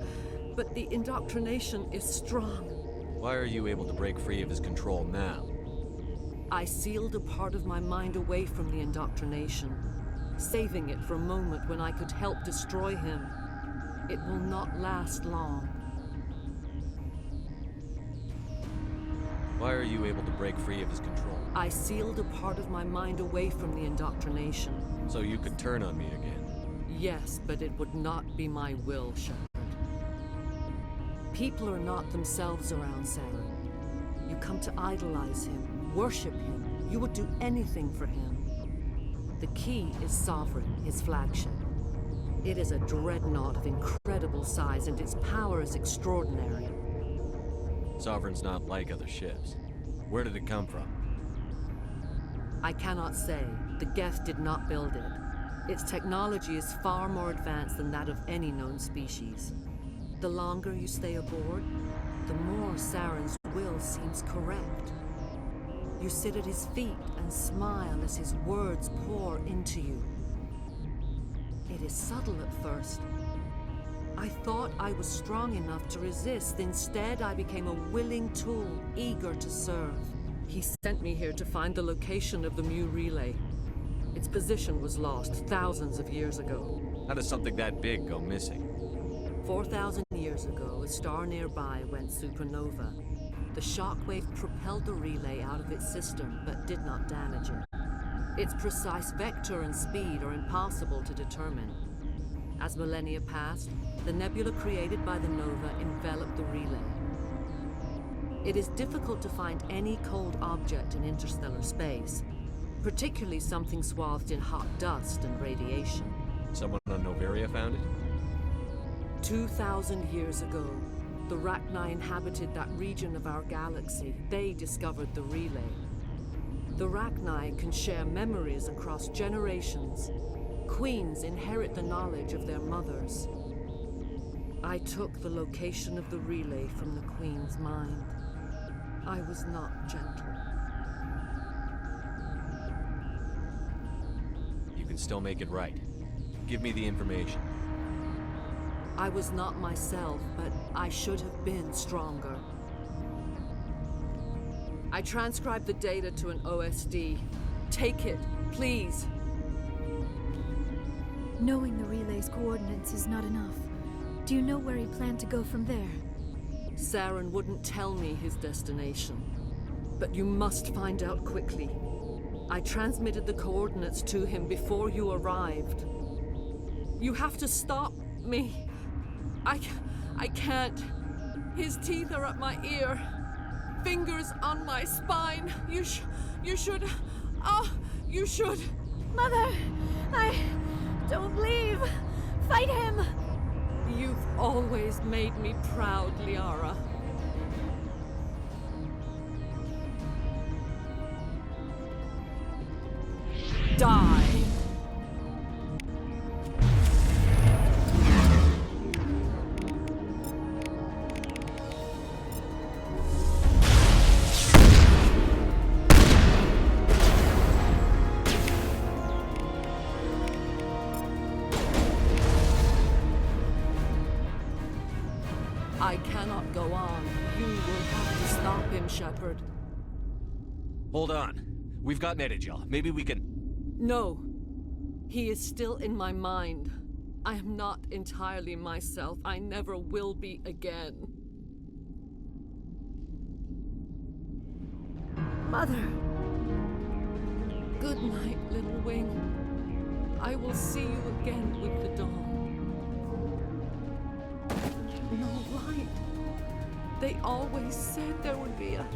but the indoctrination is strong. Why are you able to break free of his control now? I sealed a part of my mind away from the indoctrination, saving it for a moment when I could help destroy him. It will not last long. Why are you able to break free of his control? I sealed a part of my mind away from the indoctrination. So you could turn on me again? Yes, but it would not be my will, Shepard. People are not themselves around Saren. You come to idolize him, worship him. You would do anything for him. The key is Sovereign, his flagship. It is a dreadnought of incredible size, and its power is extraordinary. Sovereign's not like other ships. Where did it come from? I cannot say. The Geth did not build it. Its technology is far more advanced than that of any known species. The longer you stay aboard, the more Saren's will seems correct. You sit at his feet and smile as his words pour into you. It is subtle at first. I thought I was strong enough to resist. Instead, I became a willing tool, eager to serve. He sent me here to find the location of the Mu relay. Its position was lost thousands of years ago. How does something that big go missing? 4,000 years ago, a star nearby went supernova. The shockwave propelled the relay out of its system, but did not damage it. Its precise vector and speed are impossible to determine. As millennia passed, the nebula created by the nova enveloped the relay. It is difficult to find any cold object in interstellar space, particularly something swathed in hot dust and radiation. Someone on Noveria found it? 2,000 years ago, the Rachni inhabited that region of our galaxy. They discovered the relay. The Rachni can share memories across generations. Queens inherit the knowledge of their mothers. I took the location of the relay from the Queen's mind. I was not gentle. You can still make it right. Give me the information. I was not myself, but I should have been stronger. I transcribed the data to an OSD. Take it, please. Knowing the relay's coordinates is not enough. Do you know where he planned to go from there? Saren wouldn't tell me his destination. But you must find out quickly. I transmitted the coordinates to him before you arrived. You have to stop me. I can't. His teeth are at my ear. Fingers on my spine. You should... you should... Mother! I... Don't leave! Fight him! You've always made me proud, Liara. Die! I cannot go on. You will have to stop him, Shepard. Hold on. We've got Netagel. Maybe we can... No. He is still in my mind. I am not entirely myself. I never will be again. Mother! Good night, little wing. I will see you again with the dawn. No light. They always said there would be a...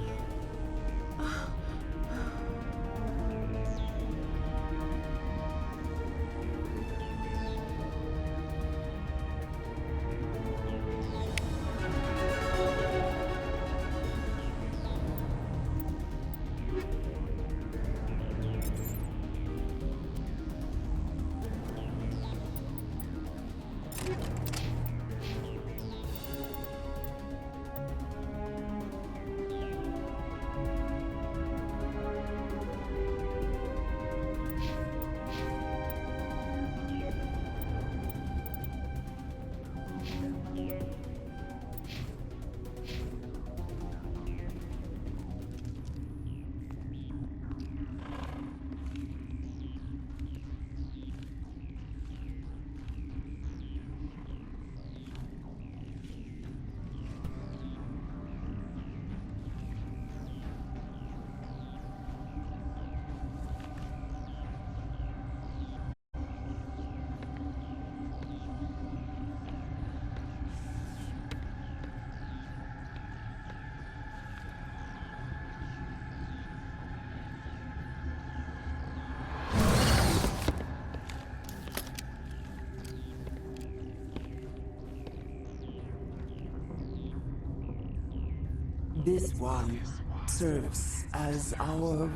This one serves as our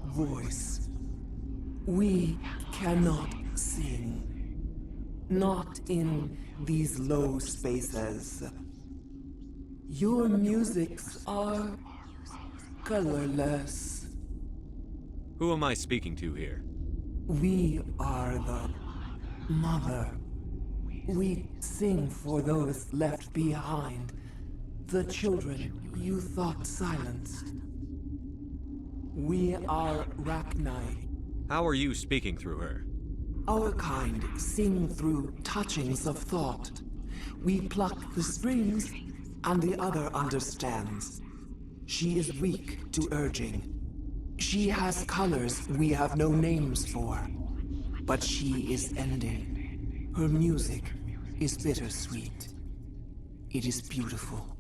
voice. We cannot sing. Not in these low spaces. Your musics are colorless. Who am I speaking to here? We are the mother. We sing for those left behind. The children you thought silenced. We are Rachni. How are you speaking through her? Our kind sing through touchings of thought. We pluck the strings, and the other understands. She is weak to urging. She has colors we have no names for. But she is ending. Her music is bittersweet. It is beautiful.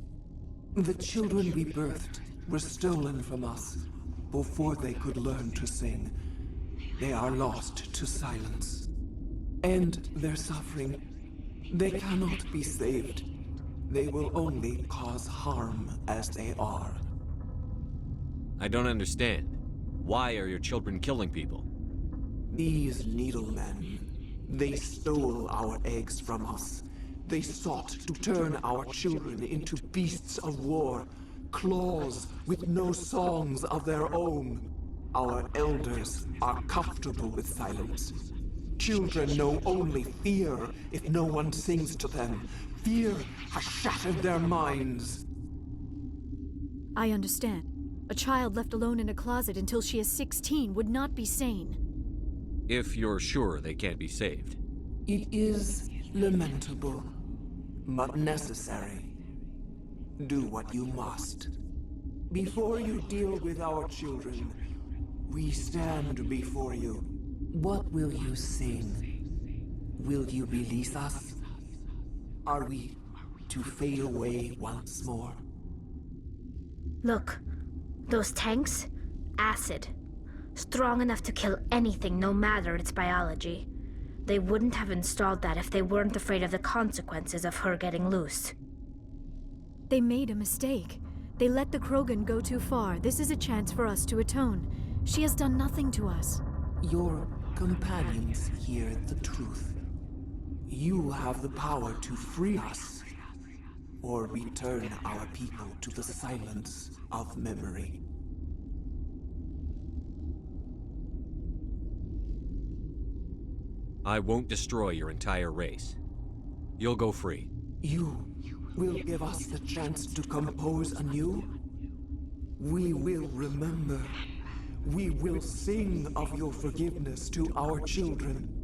The children we birthed were stolen from us before they could learn to sing. They are lost to silence. And their suffering, they cannot be saved. They will only cause harm as they are. I don't understand. Why are your children killing people? These needlemen, they stole our eggs from us. They sought to turn our children into beasts of war, claws with no songs of their own. Our elders are comfortable with silence. Children know only fear if no one sings to them. Fear has shattered their minds. I understand. A child left alone in a closet until she is 16 would not be sane. If you're sure they can't be saved. It is lamentable, but necessary. Do what you must. Before you deal with our children, we stand before you. What will you sing? Will you release us? Are we to fade away once more? Look, those tanks? Acid. Strong enough to kill anything, no matter its biology. They wouldn't have installed that if they weren't afraid of the consequences of her getting loose. They made a mistake. They let the Krogan go too far. This is a chance for us to atone. She has done nothing to us. Your companions hear the truth. You have the power to free us, or return our people to the silence of memory. I won't destroy your entire race. You'll go free. You will give us the chance to compose anew? We will remember. We will sing of your forgiveness to our children.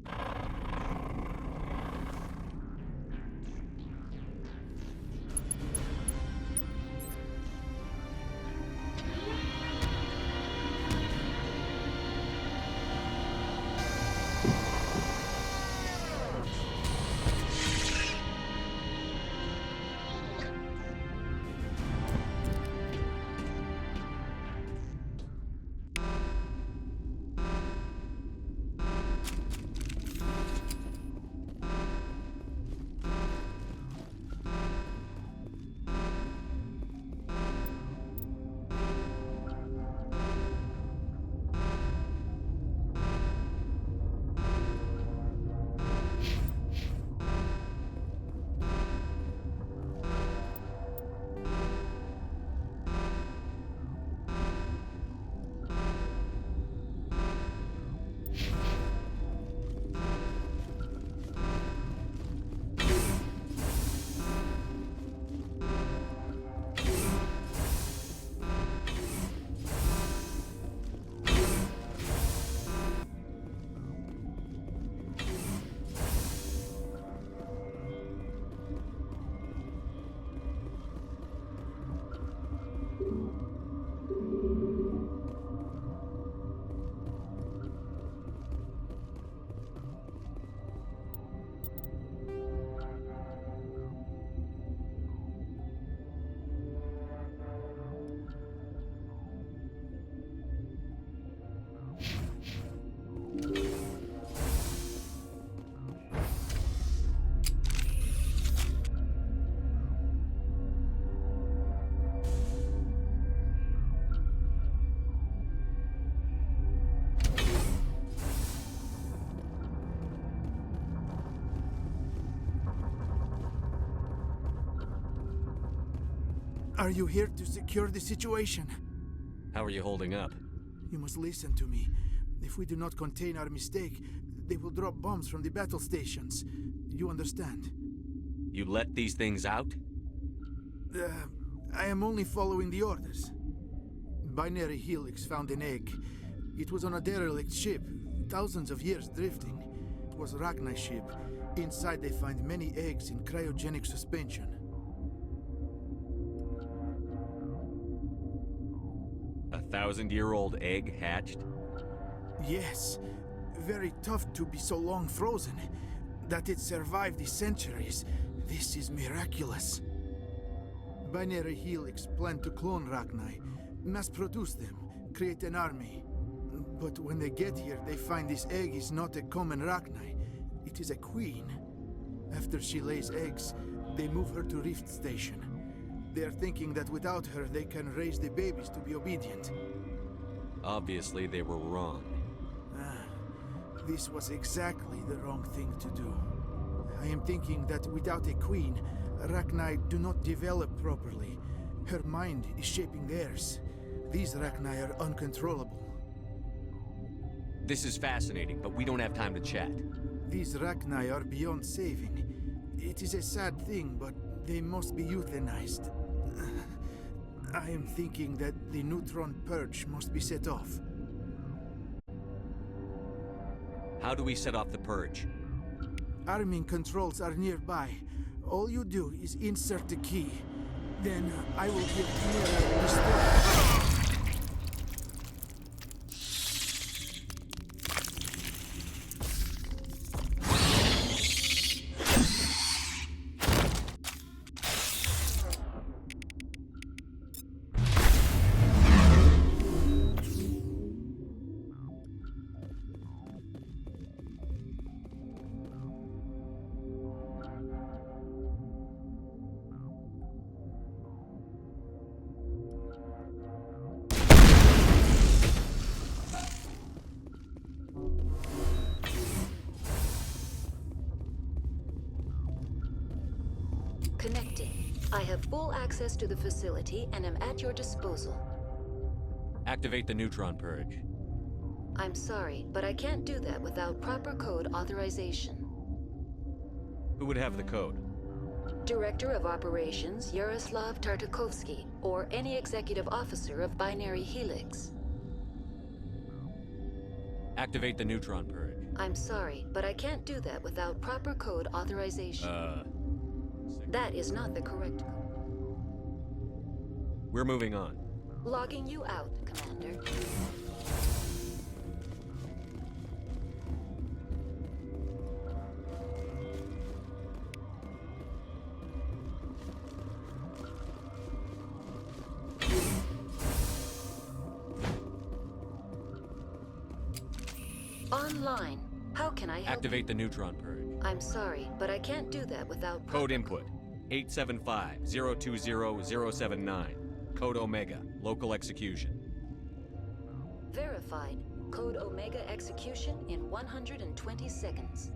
Are you here to secure the situation? How are you holding up? You must listen to me. If we do not contain our mistake, they will drop bombs from the battle stations. You understand? You let these things out? I am only following the orders. Binary Helix found an egg. It was on a derelict ship, thousands of years drifting. It was a Rachni ship. Inside they find many eggs in cryogenic suspension. A 1,000-year-old egg hatched? Yes. Very tough to be so long frozen. That it survived the centuries. This is miraculous. Binary Helix planned to clone Rachni, mass produce them, create an army. But when they get here, they find this egg is not a common Rachni. It is a queen. After she lays eggs, they move her to Rift Station. They are thinking that without her, they can raise the babies to be obedient. Obviously, they were wrong. This was exactly the wrong thing to do. I am thinking that without a queen, Rachni do not develop properly. Her mind is shaping theirs. These Rachni are uncontrollable. This is fascinating, but we don't have time to chat. These Rachni are beyond saving. It is a sad thing, but they must be euthanized. I am thinking that the neutron purge must be set off. How do we set off the purge? Arming controls are nearby. All you do is insert the key. Then I will give Liara the start. Connecting. I have full access to the facility and am at your disposal. Activate the neutron purge. I'm sorry, but I can't do that without proper code authorization. Who would have the code? Director of Operations Yaroslav Tartakovsky, or any executive officer of Binary Helix. Activate the neutron purge. I'm sorry, but I can't do that without proper code authorization. That is not the correct code. We're moving on. Logging you out, Commander. Online. How can I help? Activate the neutron purge. I'm sorry, but I can't do that without Code input 875-020-079. Code Omega. Local execution. verified. Code Omega execution in 120 seconds.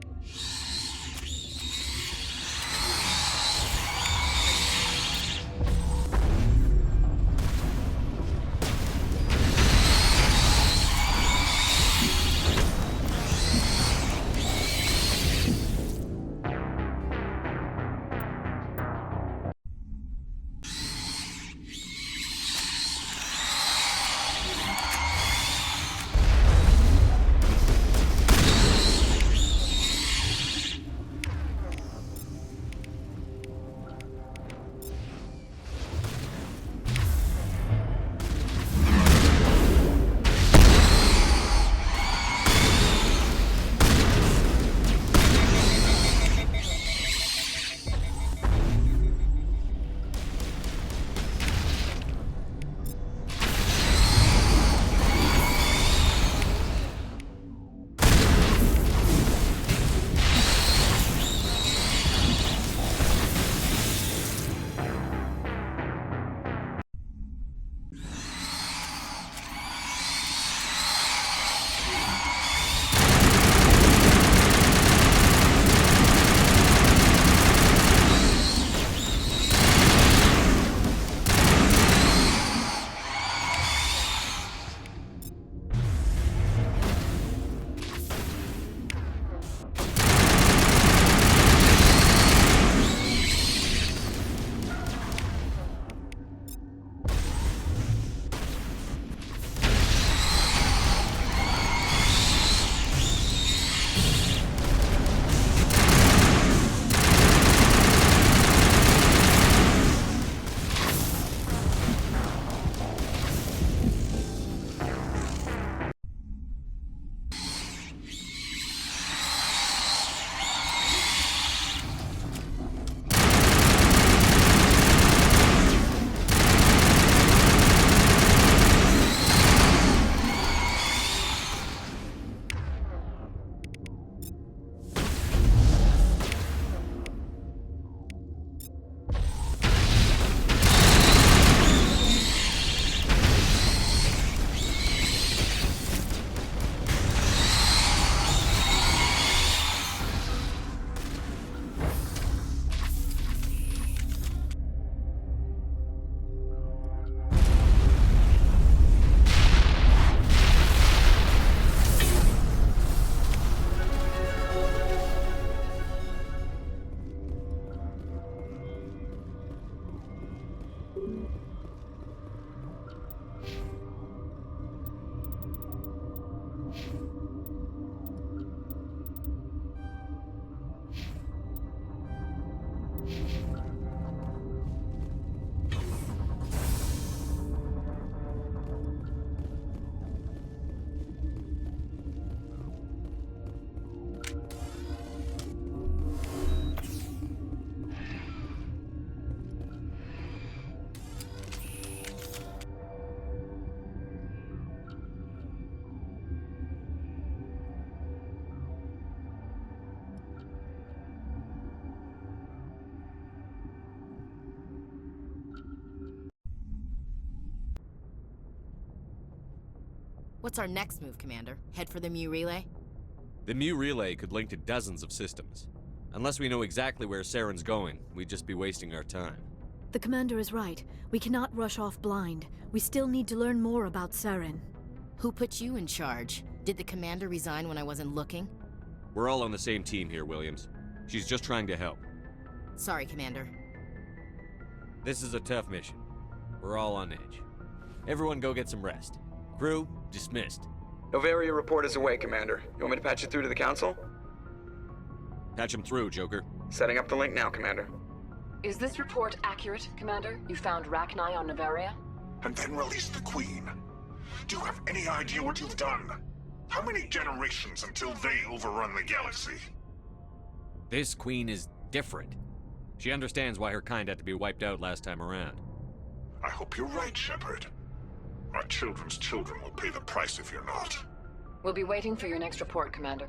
What's our next move, Commander? Head for the Mu Relay? The Mu Relay could link to dozens of systems. Unless we know exactly where Saren's going, we'd just be wasting our time. The Commander is right. We cannot rush off blind. We still need to learn more about Saren. Who put you in charge? Did the Commander resign when I wasn't looking? We're all on the same team here, Williams. She's just trying to help. Sorry, Commander. This is a tough mission. We're all on edge. Everyone go get some rest. Crew, dismissed. Noveria report is away, Commander. You want me to patch it through to the Council? Patch him through, Joker. Setting up the link now, Commander. Is this report accurate, Commander? You found Rachni on Noveria? And then released the Queen. Do you have any idea what you've done? How many generations until they overrun the galaxy? This Queen is different. She understands why her kind had to be wiped out last time around. I hope you're right, Shepard. Our children's children will pay the price if you're not. We'll be waiting for your next report, Commander.